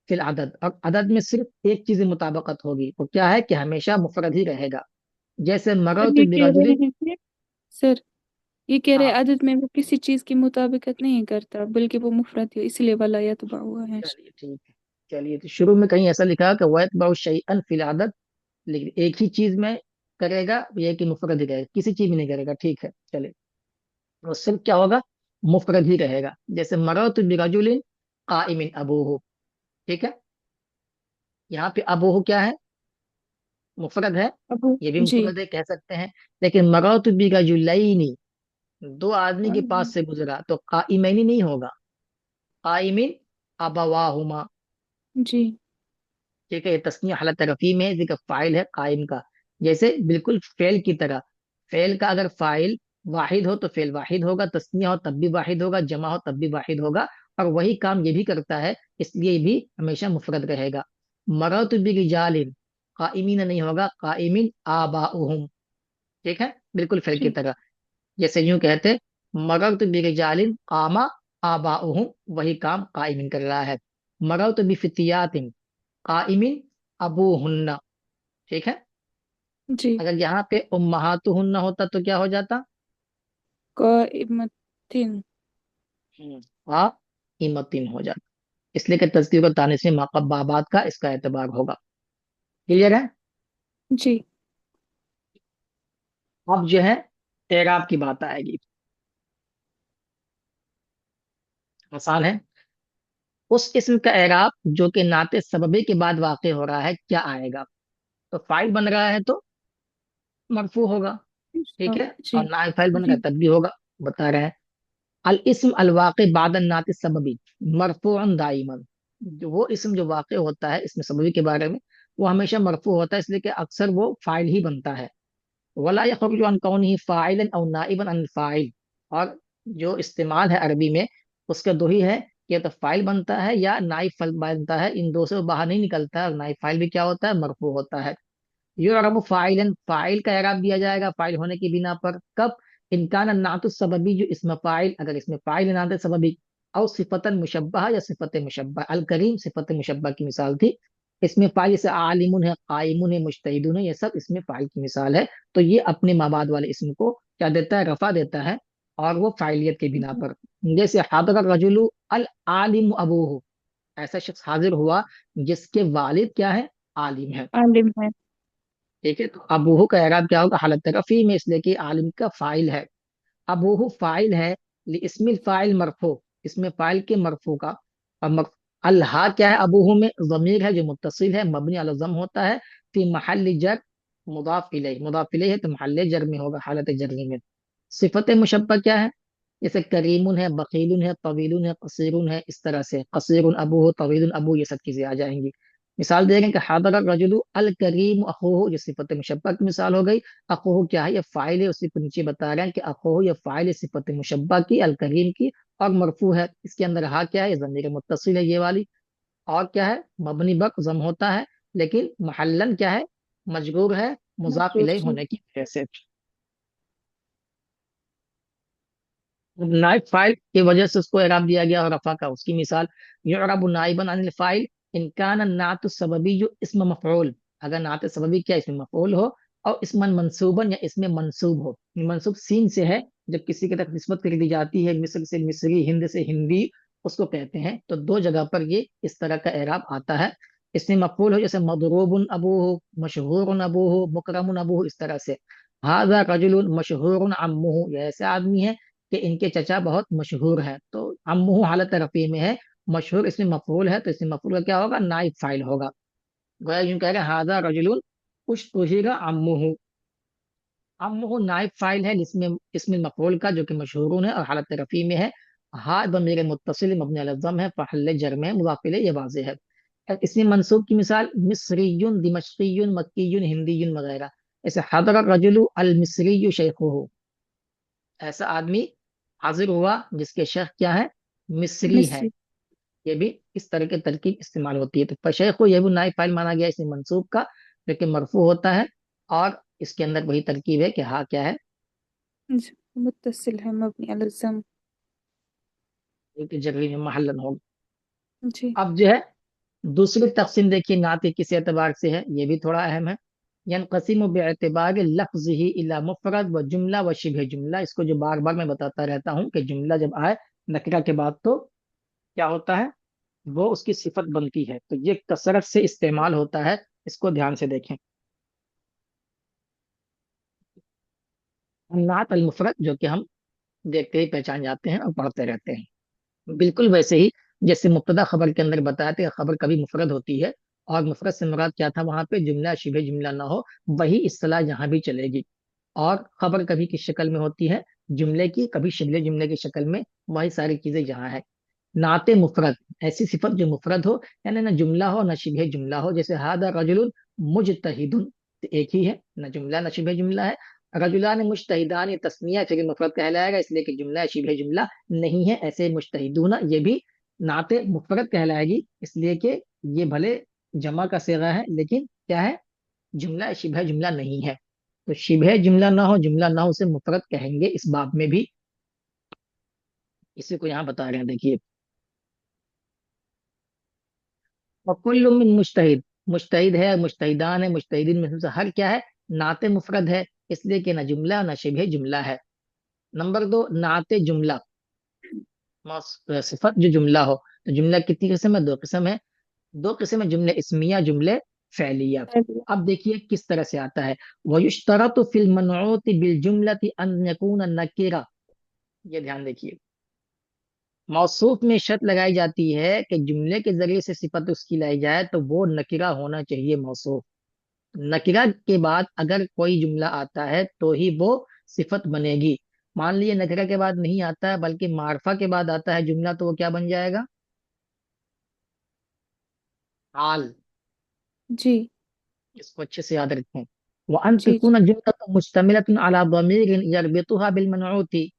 فی العدد، اور عدد میں صرف ایک چیز مطابقت ہوگی، وہ کیا ہے کہ ہمیشہ مفرد ہی رہے گا. جیسے سر مررت یہ کہہ برجل. رہے ہیں کہ سر یہ کہہ رہے ہاں عدد میں وہ کسی چیز کی مطابقت نہیں کرتا بلکہ وہ مفرد ہے، اس لیے ولا یتبع ہوا ہے. چلیے ٹھیک ہے. چلیے تو شروع میں کہیں ایسا لکھا کہ وَيَتْبَعُ شَيْئًا فِي الْعَدَدِ، لیکن ایک ہی چیز میں کرے گا، یہ کہ مفرد ہی رہے گا، کسی چیز میں نہیں کرے گا. ٹھیک ہے چلے. اور صرف کیا ہوگا؟ مفرد ہی رہے گا. جیسے مررت برجل قائم ابوہ. ٹھیک ہے، یہاں پہ ابوہ کیا ہے؟ مفرد ہے، ابو یہ بھی جی. مفرد ہے کہہ سکتے ہیں. لیکن مررت برجلین، دو آدمی کے پاس سے گزرا، تو قائمین نہیں ہوگا، قائمین ابواہما. جی ٹھیک ہے، یہ تسنیہ حالت رفیع میں ہے، ذکر فاعل ہے قائم کا. جیسے بالکل فعل کی طرح، فعل کا اگر فاعل واحد ہو تو فعل واحد ہوگا، تسنیہ ہو تب بھی واحد ہوگا، جمع ہو تب بھی واحد ہوگا، اور وہی کام یہ بھی کرتا ہے، اس لیے یہ بھی ہمیشہ مفرد رہے گا. مررت برجال، قائمین نہیں ہوگا، قائمین آباؤہم. ٹھیک ہے، بالکل فعل کی جی طرح. جیسے یوں کہتے مررت برجال قام آباؤہم، وہی کام قائمین کر رہا ہے. مررت بفتیات قائم ابوہن. ٹھیک ہے، جی. اگر یہاں پہ امہاتہن ہوتا تو کیا ہو جاتا؟ قائمتن. قائمتن ہو جاتا، اس لیے کہ تذکیر و تانیث میں ماقب بابات کا اس کا اعتبار ہوگا. کلیئر ہے؟ جی اب جو ہے اعراب کی بات آئے گی. آسان ہے. اس اسم کا اعراب جو کہ نعت سببی کے بعد واقع ہو رہا ہے کیا آئے گا؟ تو فاعل بن رہا ہے تو مرفوع ہوگا. ٹھیک ہے، جی اور نائب فاعل بن رہا جی. ہے تب بھی ہوگا. بتا رہے ہیں الاسم الواقع بعد النعت السببی مرفوع دائما. جو وہ اسم جو واقع ہوتا ہے اسم سببی کے بارے میں، وہ ہمیشہ مرفوع ہوتا ہے، اس لیے کہ اکثر وہ فاعل ہی بنتا ہے. ولا يخرج عن كونه فاعلا او نائبا عن الفاعل. اور جو استعمال ہے عربی میں اس کا دو ہی ہے، کہ یا تو فاعل بنتا ہے یا نائب فاعل بنتا ہے، ان دو سے وہ باہر نہیں نکلتا ہے. اور نائب فاعل بھی کیا ہوتا ہے؟ مرفوع ہوتا ہے. یعرب فاعلا، فاعل کا اعراب دیا جائے گا فاعل ہونے کی بنا پر. کب؟ ان کان النعت السببی، جو اسم فاعل، اگر اس میں فاعل نعت سببی، او صفت مشبہ یا صفت مشبہ. الکریم صفت مشبہ کی مثال تھی. اس میں فاعل سے عالم ہے، قائم ہے، مجتہد ہے، یہ سب اس میں فاعل کی مثال ہے. تو یہ اپنے مابعد والے اسم کو کیا دیتا ہے؟ رفع دیتا ہے، اور وہ فاعلیت کے بنا پر. جیسے حاضر الرجل العالم ابوہ، ایسا شخص حاضر ہوا جس کے والد کیا ہے؟ عالم ہے. عالم ہے. ٹھیک ہے، تو ابوہ کا اعراب کیا ہوگا؟ حالت رفیع میں، اس لیے کہ عالم کا فاعل ہے. ابوہ فاعل ہے، اسم الفاعل مرفوع، اس میں فاعل کے مرفوع کا. اور الہا کیا ہے؟ ابوہ میں ضمیر ہے جو متصل ہے، مبنی علی الضم ہوتا ہے، فی محل جر مضاف الیہ. مضاف الیہ ہے تو محل جر میں ہوگا، حالت جر میں. صفت مشبہ کیا ہے؟ جیسے کریم ہے، بخیل ہے، طویل ہے، قصیر ہے. اس طرح سے قصیر ابوہ، طویل ابوہ، یہ سب چیزیں آ جائیں گی. مثال دے رہے ہیں کہ حاضر الرجل الکریم اخوہ، یہ صفت مشبہ کی مثال ہو گئی. اخوہ کیا ہے؟ یہ فاعل ہے، اسی کو نیچے بتا رہے ہیں کہ اخوہ یہ فاعل ہے صفت مشبہ کی، الکریم کی، اور مرفوع ہے. اس کے اندر ہا کیا ہے؟ یہ ضمیر متصل ہے یہ والی. اور کیا ہے؟ مبنی بک ضم ہوتا ہے، لیکن محلن کیا ہے؟ مجرور ہے، مضاف مجرور الیہ جی. ہونے کی وجہ سے. نائب فاعل کی وجہ سے اس کو اعراب دیا گیا، اور رفع کا اس کی مثال یعرب نائبا عن الفاعل ان کان النعت السببی جو اسم مفعول، اگر نعت سببی کیا اسم مفعول ہو، اور اسم منصوبا یا اسم منصوب ہو. منصوب سین سے ہے، جب کسی کی طرف نسبت کر دی جاتی ہے، مصر سے مصری، ہند سے ہندی، اس کو کہتے ہیں. تو دو جگہ پر یہ اس طرح کا اعراب آتا ہے. اسم مفعول ہو جیسے مضروب ابوہ، مشہور ابوہ، مکرم ابوہ، اس طرح سے. ھذا رجل مشہور عمہ، یہ ایسے آدمی ہے کہ ان کے چچا بہت مشہور ہیں. تو عمہ حالت رفیع میں ہے، مشہور اس میں مفعول ہے، تو اس میں مفعول کا کیا ہوگا؟ نائب فاعل ہوگا. گویا یوں کہہ رہے ہیں ھذا رجل اشتہر عمہ. عمہ نائب فاعل ہے اسم مفعول کا جو کہ مشہور ہے اور حالت رفیع میں ہے. ہا ضمیر متصل مبنی علی الضم ہے، محل جر میں، مضاف الیہ یہ واضح ہے. اس میں منصوب کی مثال مصری، دمشقی، مکی، ہندی وغیرہ. ایسے حضر الرجل المصری شیخہ، ایسا آدمی हाजिर हुआ जिसके शेख क्या है, मिस्री है। मिस्री। ये भी इस तरह की तरकीब इस्तेमाल होती है। तो फशेख को ये भी नाइब फाइल माना गया इसमें मंसूब का, जो कि मरफू होता है। और इसके अंदर वही तरकीब है कि हाँ क्या है, जी, मुत्तसिल है, मबनी अल जम। जो कि जरूरी में महल्लन होगा। जी। अब जो है दूसरी तकसीम देखिए नात की किस एतबार से है, ये भी थोड़ा अहम है। यनक़सिमु बिएतिबार लफ्ज़िही इला मुफ़रद व जुमला व शिबह जुमला। इसको जो बार बार मैं बताता रहता हूँ कि जुमला जब आए नकरा के बाद तो क्या होता है, वो उसकी सिफत बनती है। तो ये कसरत से इस्तेमाल होता है, इसको ध्यान से देखें। नात अल मुफरद जो कि हम देखते ही पहचान जाते हैं और पढ़ते रहते हैं, बिल्कुल वैसे ही जैसे मुब्तदा खबर के अंदर बताया था कि खबर कभी मुफरद होती है, और मुफरद से मुराद क्या था वहां पे, जुमला शिबे जुमला ना हो। वही इस्तेलाह यहाँ भी चलेगी। और खबर कभी किस शक्ल में होती है, जुमले की, कभी शिबले जुमले की शक्ल में। वही सारी चीजें यहाँ है। नाते मुफरद, ऐसी सिफत जो मुफरद हो, यानी ना जुमला हो ना शिबे जुमला हो। जैसे हादा रजुलुन मुजतहिदुन, तो एक ही है, ना जुमला ना शिबे जुमला है। रजुलान मुजतहिदान, ये तस्निया फिर मुफरद कहलाएगा, इसलिए कि जुमला शिबे जुमला नहीं है। ऐसे मुजतहिदून ये भी नाते मुफरद कहलाएगी, इसलिए कि ये भले जमा का सेगा है लेकिन क्या है, जुमला शिबह जुमला नहीं है। तो शिबह जुमला ना हो, जुमला ना हो, उसे मुफरद कहेंगे इस बाब में भी। इसी को यहाँ बता रहे हैं देखिए। वकुल्लु मिन मुजतहिद, मुजतहिद है, मुजतहिदान है, मुजतहिदीन में से हर क्या है, नाते मुफरद है, इसलिए कि ना जुमला ना शिबह जुमला है। नंबर दो, नाते जुमला, सिफत जो जुमला हो। तो जुमला कितनी किस्म है, दो किस्म है। दो किस्म है, जुमले इस्मिया, जुमले फैलिया। अब देखिए किस तरह से आता है। वयुश्तरतु फिल मनऊति बिल जुमलति अन यकून नकीरा। ये ध्यान देखिए, मौसूफ में शर्त लगाई जाती है कि जुमले के जरिए से सिफत उसकी लाई जाए तो वो नकिरा होना चाहिए मौसूफ। नकिरा के बाद अगर कोई जुमला आता है तो ही वो सिफत बनेगी। मान लीजिए नकिरा के बाद नहीं आता है बल्कि मार्फा के बाद आता है जुमला, तो वो क्या बन जाएगा, हाल। जी। इसको अच्छे से याद रखें। वह अन जी। तकून जुमला मुश्तमिलतुन अला ज़मीर यरबितुहा बिल मनऊती।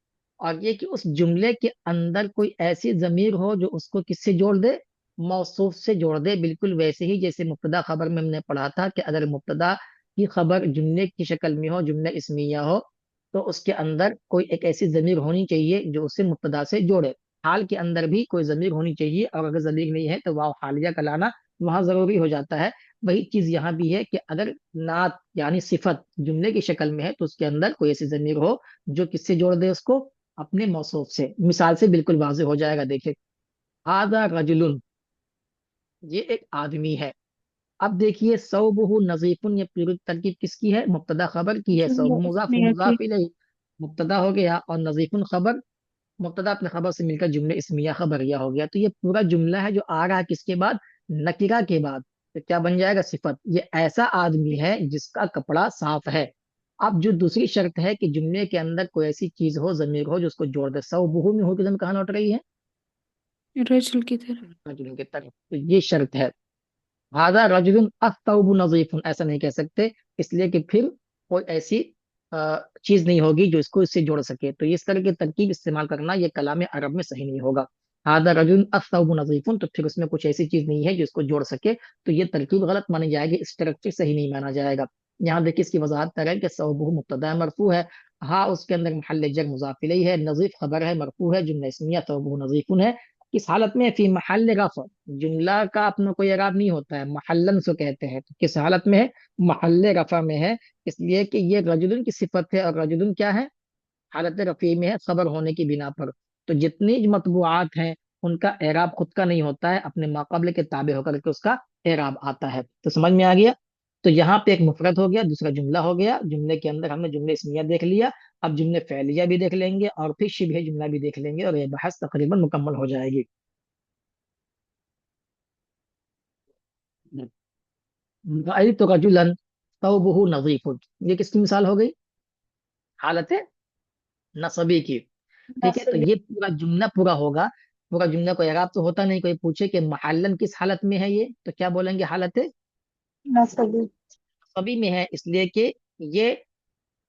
और ये कि उस जुमले के अंदर कोई ऐसी जमीर हो जो उसको किससे जोड़ दे, मौसूफ से जोड़ दे। बिल्कुल वैसे ही जैसे मुब्तदा खबर में हमने पढ़ा था कि अगर मुब्तदा की खबर जुमले की शक्ल में हो, जुमला इस्मिया हो, तो उसके अंदर कोई एक ऐसी जमीर होनी चाहिए जो उसे मुब्तदा से जोड़े। हाल के अंदर भी कोई जमीर होनी चाहिए, और अगर जमीर नहीं है तो वाव हालिया का लाना वहां जरूरी हो जाता है। वही चीज यहाँ भी है कि अगर नात यानी सिफत जुमले की शक्ल में है तो उसके अंदर कोई ऐसी जमीर हो जो किससे जोड़ दे उसको, अपने मौसूफ से। मिसाल से बिल्कुल वाज़ेह हो जाएगा, देखिए। आदा रजुलुन, ये एक आदमी है। अब देखिए सौबुहु नजीफुन, ये पूरी तरकीब किसकी है, मुब्तदा खबर की है। जुमला सौब मुजाफ इसमें की। मुजाफ इलैहि, मुब्तदा हो गया, और नजीफुन खबर, मुब्तदा अपने खबर से मिलकर जुमले इस्मिया खबरिया हो गया। तो ये पूरा जुमला है जो आ रहा है किसके बाद, नकिरा के बाद। तो क्या बन जाएगा, सिफत। ये ऐसा आदमी है जिसका कपड़ा साफ है। अब जो दूसरी शर्त है कि जुमले के अंदर कोई ऐसी चीज हो, जमीर हो, जो उसको जोड़ दे। सौबुहु में हो की कहाँ लौट रही है, रजुल की तरफ। रजुल की तरफ। तो ये शर्त है। हाजा रजुल अस्तौबु नजीफुन, ऐसा नहीं कह सकते, इसलिए कि फिर कोई ऐसी चीज नहीं होगी जो इसको इससे जोड़ सके। तो इस तरह की तरकीब इस्तेमाल करना ये कलाम अरब में सही नहीं होगा। हाजा रजुल अस्तौबु नजीफुन, तो फिर उसमें कुछ ऐसी चीज नहीं है जो इसको जोड़ सके, तो ये तरकीब गलत मानी जाएगी, स्ट्रक्चर सही नहीं माना जाएगा। यहाँ देखिए इसकी वजाहत कर है कि सौबुहु मुब्तदा मरफू है, हाँ उसके अंदर महल जर मुजाफ इलैहि है, नजीफ खबर है, मरफू है, जुमला इस्मिया सौबुहु नजीफुन है। किस हालत में, फी महल रफ़, जुमला का अपना कोई एराब नहीं होता है, महल्लन सो कहते हैं। तो किस हालत में है, महल्ले रफा में है, इसलिए कि ये रजुलन की सिफत है, और रजुलन क्या है, हालत रफ़ी में है, खबर होने की बिना पर। तो जितनी मतबूआत हैं उनका एराब खुद का नहीं होता है, अपने माक़ाबले के ताबे होकर के उसका एराब आता है। तो समझ में आ गया। तो यहाँ पे एक मुफरद हो गया, दूसरा जुमला हो गया। जुमले के अंदर हमने जुमले इसमिया देख लिया, अब जुमले फैलिया भी देख लेंगे और फिर शिबह जुमला भी देख लेंगे, और ये बहस तकरीबन मुकम्मल हो जाएगी। तो रजुलन सौबुहु नज़ीफुन, ये किसकी मिसाल हो गई, हालत नसबी की। ठीक है, तो नसबी। ये पूरा जुमला पूरा होगा। पूरा जुमला को एराब तो होता नहीं, कोई पूछे कि महल्लन किस हालत में है ये, तो क्या बोलेंगे, हालत नसबी। सभी में है, इसलिए कि ये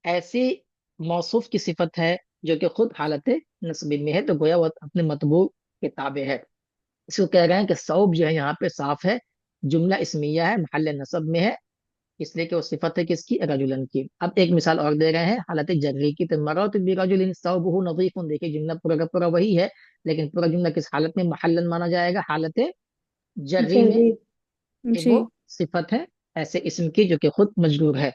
ऐसी मौसूफ की सिफत है जो कि खुद हालत नस्बी में है तो गोया वो अपने मतबू के ताबे है। इसको कह रहे हैं कि सौब जो है यहाँ पे साफ है, जुमला इस्मिया है, महल नसब में है, इसलिए कि वो सिफत है किसकी, रजुलन की। अब एक मिसाल और दे रहे हैं हालत जर्री की, तो मरौत बिरजुलिन सौबुहु नज़ीफुन, देखिए जुमला पूरा का पूरा वही है, लेकिन पूरा जुमला किस हालत में, महल्लन माना जाएगा, हालत जर्री में, जरी। कि जी। वो सिफत है ऐसे इसम की जो कि खुद मजरूर है।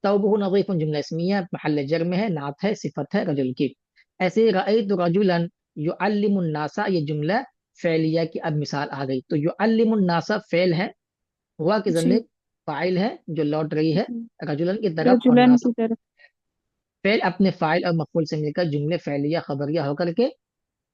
सौबुहु नज़ीफुन जुमला इस्मिया, महल जर में है, नात है, सिफत है रजुल की। ऐसे ही रअयतु रजुलन युअल्लिमुन नासा, ये जुमला फेलिया की अब मिसाल आ गई। तो युअल्लिमुन नासा फेल है, हुआ की जी। ज़मीर फाइल है जो लौट रही है जी। रजुलन की तरफ, और रजुलन नासा की तरफ। फेल अपने फाइल और मफूल से मिलकर जुमले फेलिया खबरिया होकर के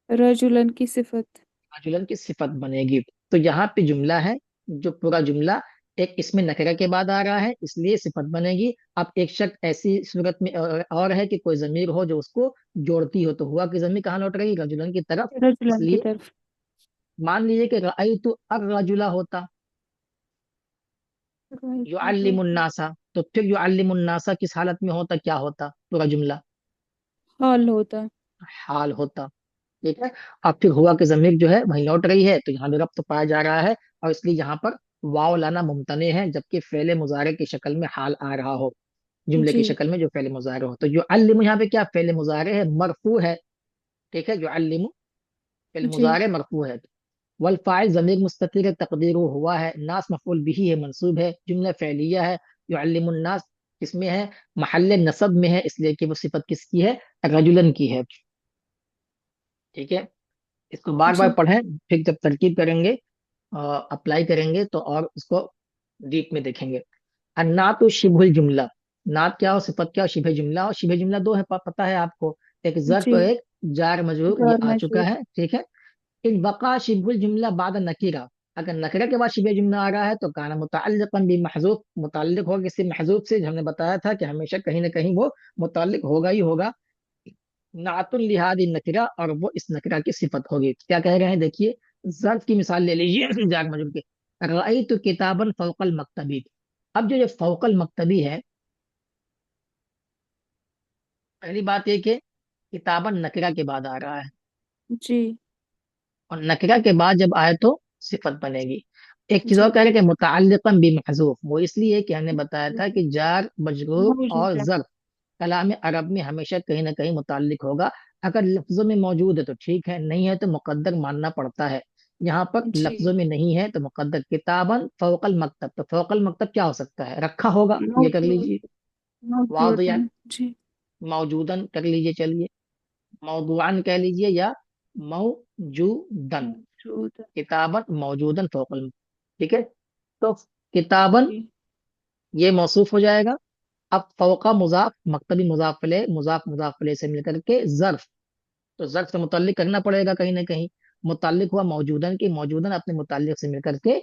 रजुलन की सिफत। रजुलन की सिफत बनेगी। तो यहाँ पे जुमला है, जो पूरा जुमला एक इसमें नकरा के बाद आ रहा है, इसलिए सिफत बनेगी। अब एक शर्त ऐसी सूरत में और है कि कोई जमीर हो जो उसको जोड़ती हो, तो हुआ कि जमीर कहाँ लौट रही, रजुलन की तरफ। रजुलन की इसलिए तरफ। मान लीजिए कि रअयतु अर्रजुला होता, युअल्लिमुन्नासा, तो फिर युअल्लिमुन्नासा किस हालत में होता, क्या होता पूरा जुमला, हाल होता। हाल होता। ठीक है। अब फिर हुआ कि जमीर जो है वहीं लौट रही है, तो यहाँ भी रब्त तो पाया जा रहा है, और इसलिए यहाँ पर वाव लाना मुमतने है, जबकि फेले मुजारे की शक्ल में हाल आ रहा हो, जुमले की जी। शक्ल में जो फेले मुजारे हो। तो जो अल्लिमु यहाँ पे क्या फेले मुजारे है, मरफू है। ठीक है, जो अल्लिमु फेले जी। मुजारे मरफू है। वल फाइल जमीर मुस्ततिर है, तकदीर हुआ है, नास मफूल बिही है, मंसूब है, जुमला फेलिया है। जो अल्लिमुन नास किसमें है, महल नसब में है, इसलिए कि वो सिफत किसकी है, रजुलन की है। ठीक है, इसको बार बार जी। पढ़ें, फिर जब तरकीब करेंगे, अप्लाई करेंगे तो और उसको डीप में देखेंगे। अन्नातु शिबहुल जुमला, नात क्या हो, सिफत क्या हो, शिबह जुमला हो। शिबह जुमला दो है, पता है आपको, एक ज़र्फ जी। और एक जार मजरूर, ये जार आ चुका मजरूर। है। ठीक है। इन बका शिबहुल जुमला बाद नकीरा, अगर नकीरा के बाद शिबह जुमला आ रहा है तो काना मुतअल्लिक़न बि महज़ूफ़, मुतअल्लिक़ होगा किसी महज़ूफ़ से, हमने बताया था कि हमेशा कहीं ना कहीं वो मुतअल्लिक़ होगा ही होगा। नातुल लिहादी नकिरा, और वो इस नकिरा की सिफत होगी। क्या कह रहे हैं देखिए, जर्फ की मिसाल ले लीजिए जार मजरूर की, रअयतु किताबन फौकल मकतबी। अब जो ये फौकल मकतबी है, पहली बात ये कि किताबन नकिरा के बाद आ रहा है, जी। और नकिरा के बाद जब आए तो सिफत बनेगी। एक चीज और जी। कह रहे हैं कि मुतअल्लिक़न बि महज़ूफ, वो इसलिए कि हमने बताया था कि जार मजरूर और मौजूद है। जर्फ कलाम अरब में हमेशा कहीं ना कहीं मुताल्लिक होगा। अगर लफ्जों में मौजूद है तो ठीक है, नहीं है तो मुकद्दर मानना पड़ता है। यहाँ पर जी। लफ्जों में नहीं है तो मुकद्दर, किताबन फौकल मकतब, तो फौकल मकतब क्या हो सकता है, रखा होगा, ये कर मौजूद। लीजिए। मौजूद वादियान, जी। मौजूदन कर लीजिए, चलिए। मौदूआन कह लीजिए, या मौजूदन, मौजूद है। किताबन मौजूदन फौकल। ठीक है। तो किताबन जी। ये मौसूफ हो जाएगा। अब फौका मुजाफ, मकतबी मुजाफ मुजाफ इलैह से मिलकर के जर्फ, तो जर्फ से मुतल्लिक करना पड़ेगा कहीं ना कहीं। मुतल्लिक हुआ मौजूदन की, मौजूदन अपने मुतल्लिक से मिलकर के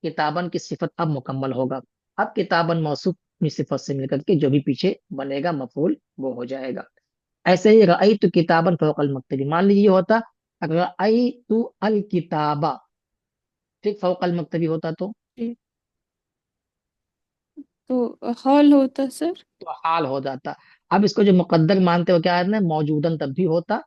किताबन की सिफत अब मुकम्मल होगा। अब किताबन मौसूफ की सिफत से मिलकर के जो भी पीछे बनेगा मफूल वो हो जाएगा। ऐसे ही रअयतु किताबन फौकल मकतबी, मान लीजिए ये होता रअयतु अल किताबा, ठीक, फौकल मकतबी होता जी। तो हाल होता सर। तो हाल हो जाता। अब इसको जो मुकद्दर मानते हो क्या है, मौजूदन तब भी होता।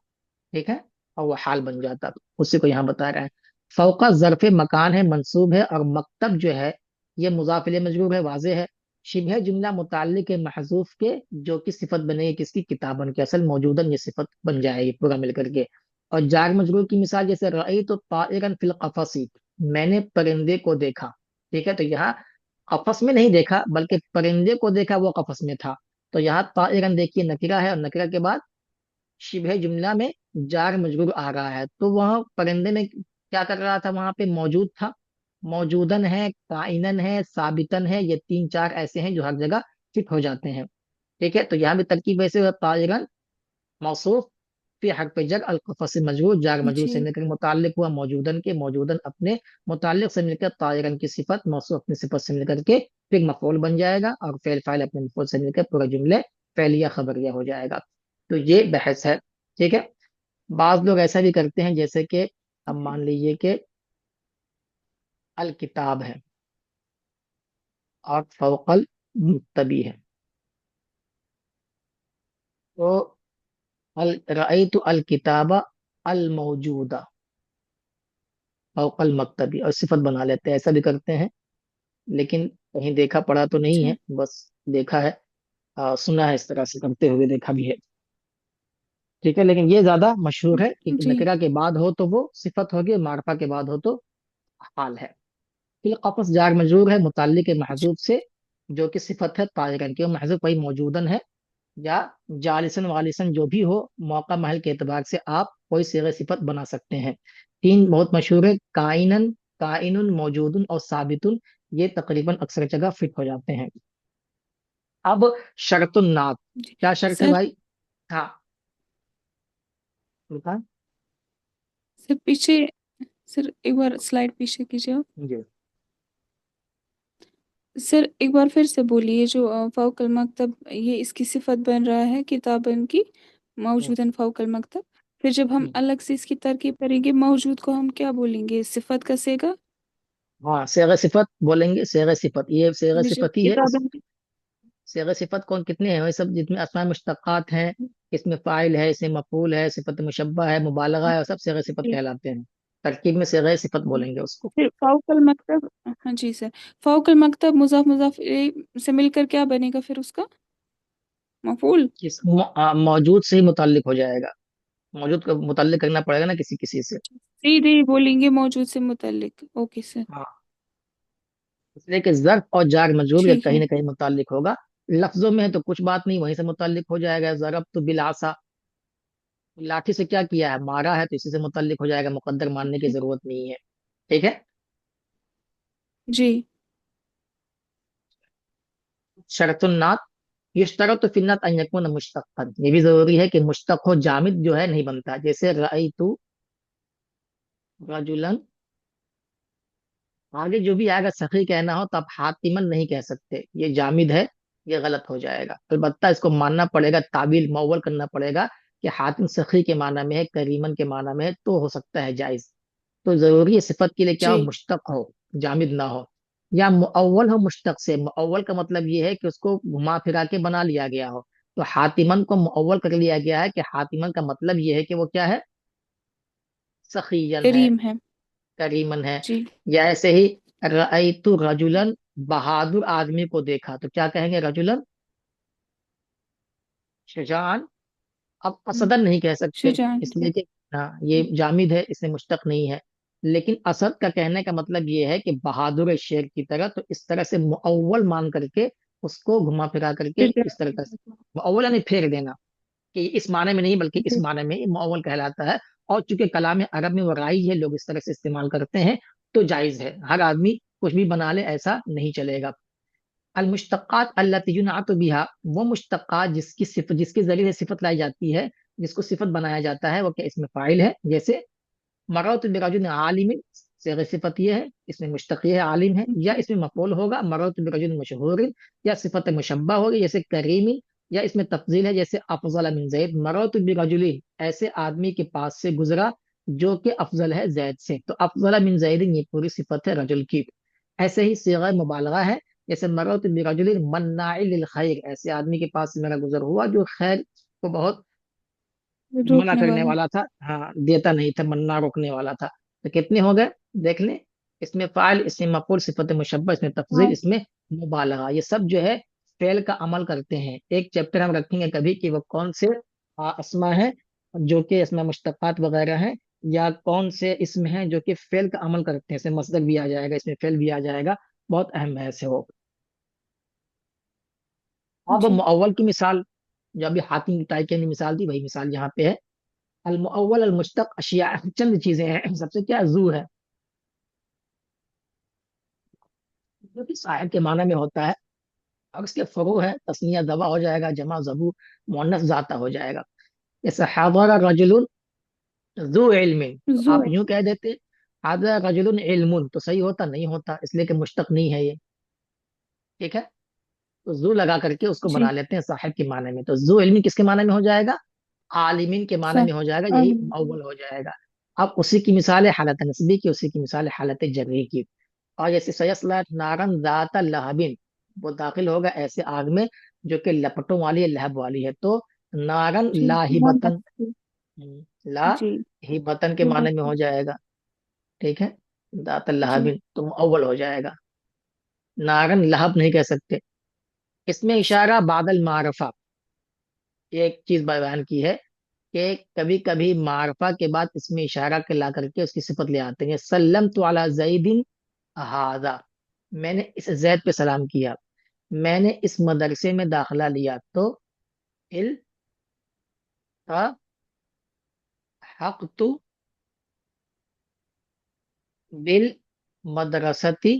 ठीक है, और वो हाल बन जाता, उसी को यहाँ बता रहा है। फौका ज़र्फ़ मकान है, मंसूब है, और मकतब जो है ये मुज़ाफ़ इलैह मजरूर है, वाज़ेह है। शिबह जुमला मुताल्लिक़ है महज़ूफ़ के, जो कि सिफत बनेगी किसकी, किताबन की, असल मौजूदन ये सिफत बन जाएगी पूरा मिलकर के। और जार मजरूर की मिसाल जैसे रअयतु ताइरन फिल क़फ़सी, मैंने परिंदे को देखा। ठीक है, तो यहाँ कफस में नहीं देखा, बल्कि परिंदे को देखा, वो कफस में था। तो यहाँ ताइरन देखिए नकिरा है, और नकिरा के बाद शिबह जुमला में जार मजरूर आ रहा है, तो वह परिंदे में क्या कर रहा था, वहां पे मौजूद था। मौजूदन है, काइनन है, साबितन है, ये तीन चार ऐसे हैं जो हर जगह फिट हो जाते हैं। ठीक है, तो यहाँ भी तरकीब वैसे हुआ, ताइरन मौसूफ फिर हर्फ जर अलकफस से मजरूर, जार मजरूर से जी। मिलकर मुताल्लिक हुआ मौजूदन के, मौजूदन अपने मुताल्लिक से मिलकर ताइरन की सिफत, मौसूफ अपनी सिफत से मिलकर के फिर मफूल बन जाएगा, और फेल फाइल अपने मफूल से मिलकर पूरा जुमले फेलिया खबरिया हो जाएगा। तो ये बहस है। ठीक है। बाज लोग ऐसा भी करते हैं, जैसे कि अब मान लीजिए कि अल किताब है और फौकल मुक्तबी है, तो रअयतु अल किताबा अल मौजूदा फौकल मकतबी, और सिफत बना लेते हैं, ऐसा भी करते हैं। लेकिन कहीं देखा पढ़ा तो नहीं अच्छा। है, बस देखा है, सुना है, इस तरह से करते हुए देखा भी है। ठीक है, लेकिन ये ज्यादा मशहूर है कि जी। नकरा के बाद हो तो वो सिफत होगी, मारफा के बाद हो तो हाल है। फिर कफस जार मजरूर है मुताल्लिक अच्छा। महजूब से, जो कि सिफत है तायरन की, महजूब वही मौजूदन है, या जालिसन वालिसन जो भी हो, मौका महल के एतबार से आप कोई सिगह सिफत बना सकते हैं। तीन बहुत मशहूर है, काइनन, काइनुन, मौजूदन और साबितुन, ये तकरीबन अक्सर जगह फिट हो जाते हैं। अब शर्तुन नात, जी क्या शर्त है सर। भाई? हाँ, बताएं। सर पीछे, सर एक बार स्लाइड पीछे कीजिए आप। जी। सर एक बार फिर से बोलिए, जो फ़ौकल मकतब ये इसकी सिफत बन रहा है किताबन की, हम्म, मौजूदन फ़ौकल मकतब। फिर जब हम हम्म। अलग से इसकी तरकीब करेंगे, मौजूद को हम क्या बोलेंगे, सिफत का सेगा। हाँ, सेगा सिफत बोलेंगे, सेगा सिफत, ये सेगा जैसे सिफत ही है। किताबन की। सेगा सिफत कौन कितने हैं, वही सब जितने अस्मा मुश्तक्कात हैं, इसमें फाइल है, इसमें मफूल है, सिफत मुशब्बा है, मुबालगा है, और सब सेगा सिफत जी। कहलाते हैं। तरकीब में सेगा सिफत बोलेंगे उसको। फिर फ़ौकल मकतब। हाँ जी सर। फ़ौकल मकतब मुज़ाफ मुज़ाफ इलैह से मिलकर क्या बनेगा फिर उसका, मफूल। मौजूद से ही मुताल्लिक हो जाएगा, मौजूद को मुताल्लिक करना पड़ेगा ना किसी किसी से। सीधे ही बोलेंगे मौजूद से मुतल्लिक, ओके सर। हाँ, इसलिए कि ज़र्फ और जार मजरूर ये ठीक कहीं है। ना कहीं मुताल्लिक होगा। लफ्जों में है तो कुछ बात नहीं, वहीं से मुताल्लिक हो जाएगा। ज़रब तो बिलासा, लाठी से क्या किया है, मारा है, तो इसी से मुताल्लिक हो जाएगा, मुकद्दर मानने की जी। जरूरत नहीं है। ठीक है। जी। शरतुन नात, युश्तरतु फिन नात अन यकून मुश्तक्कन, ये भी जरूरी है कि मुश्तक हो, जामिद जो है नहीं बनता। जैसे रअयतु रजुलन, आगे जो भी आएगा सखी कहना हो तो आप हातिमन नहीं कह सकते, ये जामिद है, ये गलत हो जाएगा। अलबत्ता इसको मानना पड़ेगा, ताबील मौवल करना पड़ेगा कि हातिम सखी के माना में है, करीमन के माना में है, तो हो सकता है जायज। तो जरूरी है सिफत के लिए क्या हो, जी। मुश्तक हो, जामिद ना हो। या मुअव्वल हो मुश्तक से, मुअव्वल का मतलब ये है कि उसको घुमा फिरा के बना लिया गया हो। तो हातिमन को मुअव्वल कर लिया गया है कि हातिमन का मतलब ये है कि वो क्या है, सखीयन है, करीम है। करीमन है। जी। या ऐसे ही रअयतु रजुलन, बहादुर आदमी को देखा, तो क्या कहेंगे, रजुलन शुजान। अब हम्म, असदन नहीं कह सकते, शुजान से। इसलिए कि हाँ ये जामिद है, इसमें मुश्तक नहीं है। लेकिन असद का कहने का मतलब ये है कि बहादुर शेर की तरह, तो इस तरह से मुअव्वल मान करके उसको घुमा फिरा करके फिर इस तरह का, मुअव्वल यानी फेर देना, कि इस माने में नहीं बल्कि इस जी। माने में ये मुअव्वल कहलाता है। और चूंकि कलाम अरब में वो राइज है, लोग इस तरह से इस्तेमाल करते हैं, तो जायज है, हर आदमी कुछ भी बना ले ऐसा नहीं चलेगा। अल मुश्तक्कात अल्लती युनअतु बिहा, वो मुश्तक्कात जिसकी सिफत, जिसके जरिए से सिफत लाई जाती है, जिसको सिफत बनाया जाता है, वो क्या इसमें फाइल है। जैसे मरौत बिरजुल आलिमिन, से सिफत ये है, इसमें मुश्तक ये है, आलिम है। या जी। इसमें मफूल होगा मरौत बिरजुल मशहूर, या सिफत मुशब्बा होगी जैसे करीमिन। या इसमें तफजील है, जैसे अफजल मिन जैद, मरौत बिरजुलिन, ऐसे आदमी के पास से गुजरा जो कि अफजल है जैद से, तो अफजल मिन जैद ये पूरी सिफत है रजुल की। ऐसे ही सीगा मुबालगा है, जैसे मरौत बिरजुलिन मन्नाइल लिल खैर, ऐसे आदमी के पास से मेरा गुजर हुआ जो खैर को बहुत मना रोकने करने वाला। वाला था, हाँ देता नहीं था, मन्ना रोकने वाला था। तो कितने हो गए, देख लें। इसमें फाइल, इसमें मफूल, सिफत मुशब्बह, इसमें तफजील, हाँ। इसमें मुबालगा, ये सब जो है फेल का अमल करते हैं। एक चैप्टर हम रखेंगे कभी कि वो कौन से अस्मा है जो कि इसमें मुश्तक्कात वगैरह हैं, या कौन से इसमें हैं जो कि फेल का अमल करते हैं, इसमें मसदर भी आ जाएगा, इसमें फेल भी आ जाएगा। बहुत अहम है ऐसे हो। अब जी। मुअव्वल की मिसाल, जो अभी हातिम ताई की मिसाल दी, वही मिसाल यहाँ पे है। अल मुअव्वल अल मुश्तक अशिया, चंद चीजें हैं। सबसे क्या, जू है, जो कि साहिब के माना में होता है, और इसके फरो है, तस्निया दवा हो जाएगा, जमा जबू मुअन्नस जाता हो जाएगा। जैसे हादरा रजुलुन जू इल्मिन, तो जू। आप यूं कह देते हादरा रजुलुन इल्मुन, तो सही होता, नहीं होता, इसलिए कि मुश्तक नहीं है ये। ठीक है, तो जू लगा करके उसको बना जी। लेते हैं साहिब के माने में, तो जू इल्मी किसके माने में हो जाएगा, आलिमीन के माने सर। में हो जाएगा, यही अव्वल हो जाएगा। अब उसी की मिसाल है हालत नस्बी की, उसी की मिसाल है हालत जर्री की। और जैसे सयस्ला नारन जाता लहबिन, वो दाखिल होगा ऐसे आग में जो कि लपटों वाली है, लहब वाली है। तो नारन जी लाहिबतन। मोहब्बत। ला जी ही बतन के माने में मोहब्बत। हो जाएगा। ठीक है, दात जी लहाबिन तो अव्वल हो जाएगा। नारन लहब नहीं कह सकते। इसमें इशारा बादल मारफा, ये एक चीज बयान की है कि कभी कभी मारफा के बाद इसमें इशारा के ला करके उसकी सिफत ले आते हैं। सल्लम तो अला जैदिन हाजा, मैंने इस जैद पे सलाम किया, मैंने इस मदरसे में दाखिला लिया। तो इल हक तो बिल मदरसती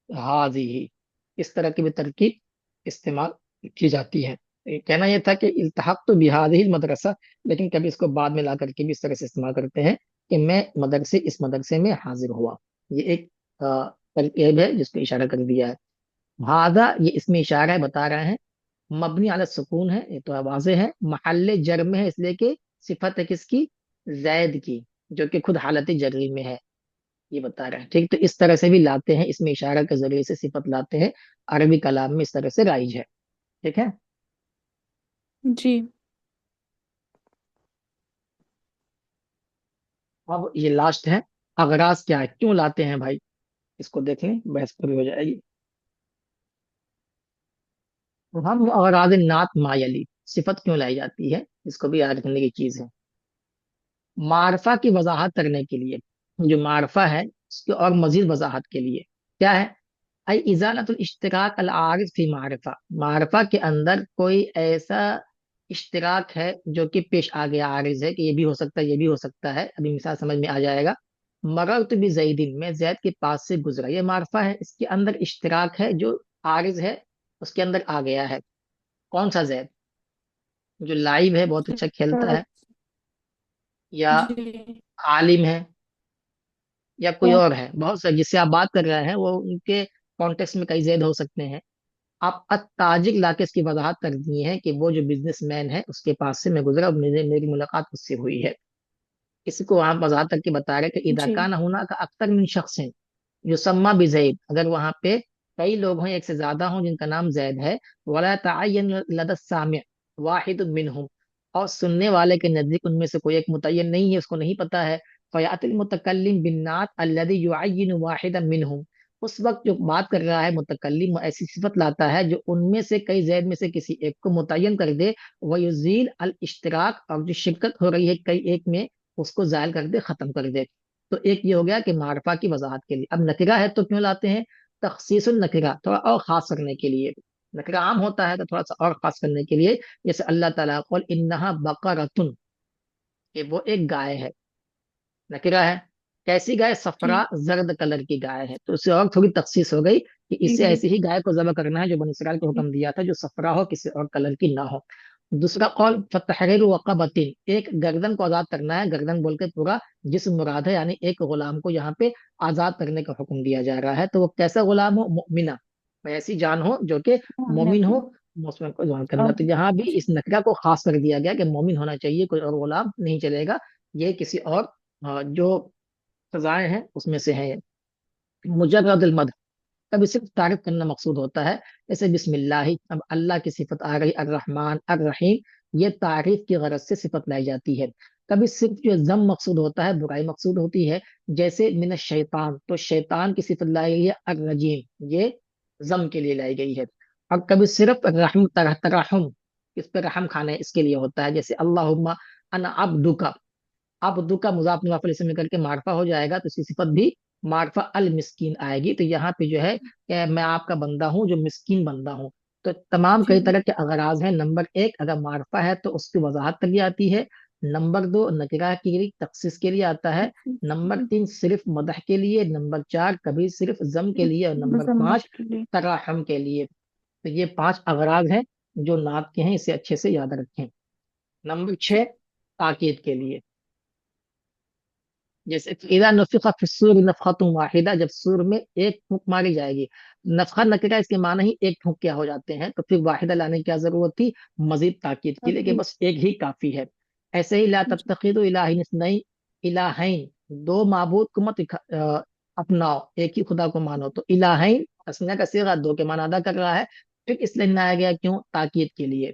हाजी, इस तरह की भी तरकीब इस्तेमाल की जाती है। कहना यह था कि इल्तहक तो बिहादिल मदरसा, लेकिन कभी इसको बाद में ला करके भी इस तरह से इस्तेमाल करते हैं कि मैं मदरसे इस मदरसे में हाजिर हुआ। ये एक तरकीब है जिसको इशारा कर दिया है। हाजा ये इसमें इशारा है, बता रहे हैं। मबनी अला सुकून है, ये तो वाज़ेह है। महल्ले जर में है इसलिए कि सिफत है किसकी, जैद की, जो कि खुद हालत जरी में है, ये बता रहे हैं। ठीक, तो इस तरह से भी लाते हैं, इसमें इशारा के जरिए से सिफत लाते हैं। अरबी कलाम में इस तरह से राइज है। ठीक है। जी अब ये लास्ट है, अगराज क्या है, क्यों लाते हैं भाई, इसको देख लें, बहस पूरी हो जाएगी। तो हम अगराज नात मायली, सिफत क्यों लाई जाती है, इसको भी याद रखने की चीज है। मारफा की वजाहत करने के लिए, जो मारफा है उसकी और मजीद वजाहत के लिए क्या है, आई इजालतुल इश्तिराक अल आरिज फी मारफा, मारफा के अंदर कोई ऐसा इश्तिराक है जो कि पेश आ गया, आरिज है कि ये भी हो सकता है, ये भी हो सकता है, अभी मिसाल समझ में आ जाएगा। मररतु बि जैदिन, मैं जैद के पास से गुजरा, ये मारफा है, इसके अंदर इश्तिराक है जो आरिज है, उसके अंदर आ गया है। कौन सा जैद, जो लाइव है, बहुत अच्छा खेलता है, या जी आलिम है, या कोई कौन। और है, बहुत से जिससे आप बात कर रहे हैं वो उनके कॉन्टेक्स्ट में कई जैद हो सकते हैं। आप अताजिक लाके इसकी वजाहत कर दी है कि वो जो बिजनेसमैन है उसके पास से मैं गुजरा और मेरी मुलाकात उससे हुई है। इसको आप वजाहत करके बता रहे कि इदा जी कान होना का अक्तर मिन शख्स है, जो सम्मा भी जैद, अगर वहां पे कई लोग हों, एक से ज्यादा हों जिनका नाम जैद है, वला तअय्यन लदा सामिअ वाहिद मिनहुम, और सुनने वाले के नजदीक उनमें से कोई एक मुतय्यन नहीं है, उसको नहीं पता है। फयातिल मुतकल्लिम बिन्नात अल्लज़ी युअय्यिनु वाहिदन मिनहुम, उस वक्त जो बात कर रहा है मुतकल्लिम ऐसी सिफत लाता है जो उनमें से कई जैद में से किसी एक को मुतय्यन कर दे। वयुजील अल इश्तिराक, और जो शिरकत हो रही है कई एक में उसको जायल कर दे, खत्म कर दे। तो एक ये हो गया कि मारफा की वजाहत के लिए। अब नकिरा है तो क्यों लाते हैं, तखसीसुल नकिरा, थोड़ा और खास करने के लिए। नकिरा आम होता है तो थोड़ा सा और खास करने के लिए, जैसे अल्लाह ताला क़ुल इन्नहा बकरतुन, कि वो एक गाय है, नकिरा है। कैसी गाय, जी सफरा जर्द कलर की गाय है, तो उससे और थोड़ी तखसीस हो गई कि जी इसे जी ऐसी ही गाय को जबह करना है जो बनी इसराइल को जी हुक्म दिया था, जो सफरा हो, किसी और कलर की ना हो। दूसरा कौल फतहरीर वक़बतिन, एक गर्दन को आजाद करना है, गर्दन बोल के पूरा जिस्म मुराद है, यानी एक गुलाम को यहाँ पे आजाद करने का हुक्म दिया जा रहा है। तो वो कैसा गुलाम हो, मुमिना, ऐसी जान हो जो कि हाँ, मोमिन हो, नबी। मुस्लिम को जान करना। अब तो यहाँ भी इस नकरा को खास कर दिया गया कि मोमिन होना चाहिए, कोई और गुलाम नहीं चलेगा। ये किसी और जो सजाएं हैं उसमें से है। मुजर्रदुल मद, कभी सिर्फ तारीफ करना मकसूद होता है, जैसे बिस्मिल्लाह, अब अल्लाह की सिफत आ गई, अर्रहमान अर्रहीम, ये तारीफ की गरज से सिफत लाई जाती है। कभी सिर्फ जो जम मकसूद होता है, बुराई मकसूद होती है, जैसे मिन शैतान, तो शैतान की सिफत लाई गई है अर्रजीम, ये जम के लिए लाई गई है। और कभी सिर्फ रहम तरहम, इस पर रहम खाने इसके लिए होता है, जैसे अल्लाहुम्मा अना अब्दुका, अब्दु का मुजाफ मुजाफ अलैहि में करके मार्फा हो जाएगा, तो इसकी सिफत भी मार्फा अल मिस्कीन आएगी। तो यहाँ पे जो है कि मैं आपका बंदा हूँ जो मिस्कीन बंदा हूँ। तो तमाम कई जी तरह के अगराज हैं। नंबर एक, अगर मार्फा है तो उसकी वजाहत के लिए आती है। नंबर दो, नकिरा के लिए तखसीस के लिए आता है। नंबर तीन, सिर्फ मदह के लिए। नंबर चार, कभी सिर्फ जम के लिए। और नंबर पाँच, के लिए। तराहम के लिए। तो ये पांच अगराज हैं जो नात के हैं, इसे अच्छे से याद रखें। नंबर छह, ताकीद के लिए, जैसे इदा नुफिखा फिस्सूर नफखतुम वाहिदा, जब सूर में एक फूंक मारी जाएगी। नफखा नकरा, इसके माना ही एक फूंक क्या हो जाते हैं, तो फिर वाहिदा लाने की क्या जरूरत थी, मजीद ताकीद के लिए कि अभी बस एक ही काफी है। ऐसे ही ला जी तत्तखिदु इलाहिन इस्नैन, इलाहैन, दो माबूद को मत अपनाओ, एक ही खुदा को मानो। तो इलाहैन तस्निया का सीगा दो के माना अदा कर रहा है, फिर इसलिए लाया गया क्यों, ताकीद के लिए।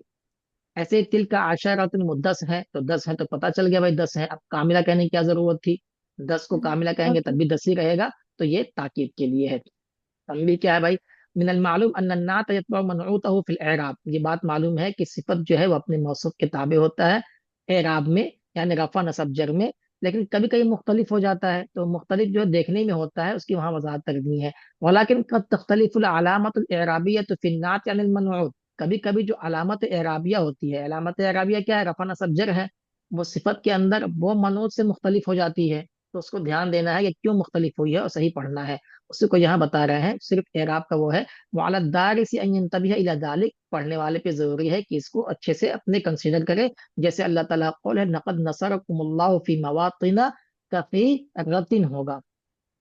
ایسے تل کا عشرۃ 10 ہے، تو 10 ہے تو پتہ چل گیا بھائی 10 ہے، اب کاملہ کہنے کی کیا ضرورت تھی، 10 کو کاملہ کہیں گے تب بھی 10 ہی رہے گا، تو یہ تاکید کے لیے ہے۔ تنبیہ کیا ہے بھائی، من المعلوم ان النعت يتبع منعوته في الاعراب، یہ بات معلوم ہے کہ صفت جو ہے وہ اپنے موصوف کے تابع ہوتا ہے اعراب میں، یعنی رفع نصب جر میں، لیکن کبھی کبھی مختلف ہو جاتا ہے، تو مختلف جو دیکھنے میں ہوتا ہے اس کی وہاں وضاحت کرنی ہے۔ ولیکن قد تختلف العلامت الاعرابیۃ فی النعت عن المنعوت، کبھی کبھی جو علامت اعرابیہ ہوتی ہے، علامت اعرابیہ کیا ہے، رفع نصب جر ہے، وہ صفت کے اندر وہ منعوت سے مختلف ہو جاتی ہے، تو اس کو دھیان دینا ہے کہ کیوں مختلف ہوئی ہے اور صحیح پڑھنا ہے، اسی کو یہاں بتا رہے ہیں، صرف اعراب کا وہ ہے۔ وعلی الدارس ان ينتبه الى ذلك، پڑھنے والے پہ ضروری ہے کہ اس کو اچھے سے اپنے کنسیڈر کرے، جیسے اللہ تعالیٰ قول ہے لقد نصرکم اللہ فی مواطن کثیرۃ ہوگا۔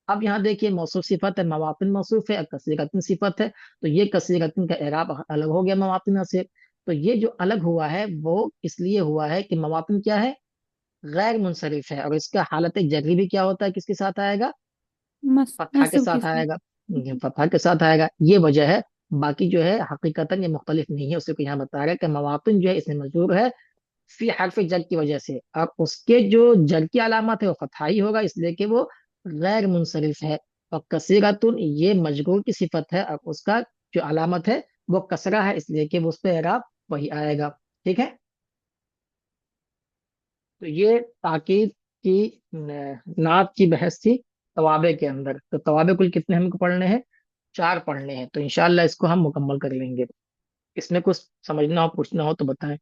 اب یہاں دیکھیے موصوف صفت ہے، مواطن موصوف ہے، کثیرۃ صفت ہے، تو یہ کثیرۃ کا اعراب الگ ہو گیا مواطن سے، تو یہ جو الگ ہوا ہے وہ اس لیے ہوا ہے کہ مواطن کیا ہے، غیر منصرف ہے، اور اس کا حالت جری بھی کیا ہوتا ہے، کس کے ساتھ آئے گا، فتحہ کے نصب کے ساتھ ساتھ۔ آئے گا، فتحہ کے ساتھ آئے گا، یہ وجہ ہے، باقی جو ہے حقیقتاً یہ مختلف نہیں ہے، اسی کو یہاں بتا رہا ہے کہ مواطن جو ہے اس میں مجرور ہے فی حرف جر کی وجہ سے، اور اس کے جو جر کی علامت ہے وہ فتحہ ہی ہوگا، اس لیے کہ وہ غیر منصرف ہے، اور کثیرتن یہ مجرور کی صفت ہے، اور اس کا جو علامت ہے وہ کسرہ ہے، اس لیے کہ وہ اس پہ اعراب وہی آئے گا، ٹھیک ہے۔ تو یہ تاکید کی نعت کی بحث تھی توابع کے اندر، تو توابع کل کتنے ہم کو پڑھنے ہیں، 4 پڑھنے ہیں، تو انشاءاللہ اس کو ہم مکمل کر لیں گے۔ اس میں کچھ سمجھنا ہو پوچھنا ہو تو بتائیں۔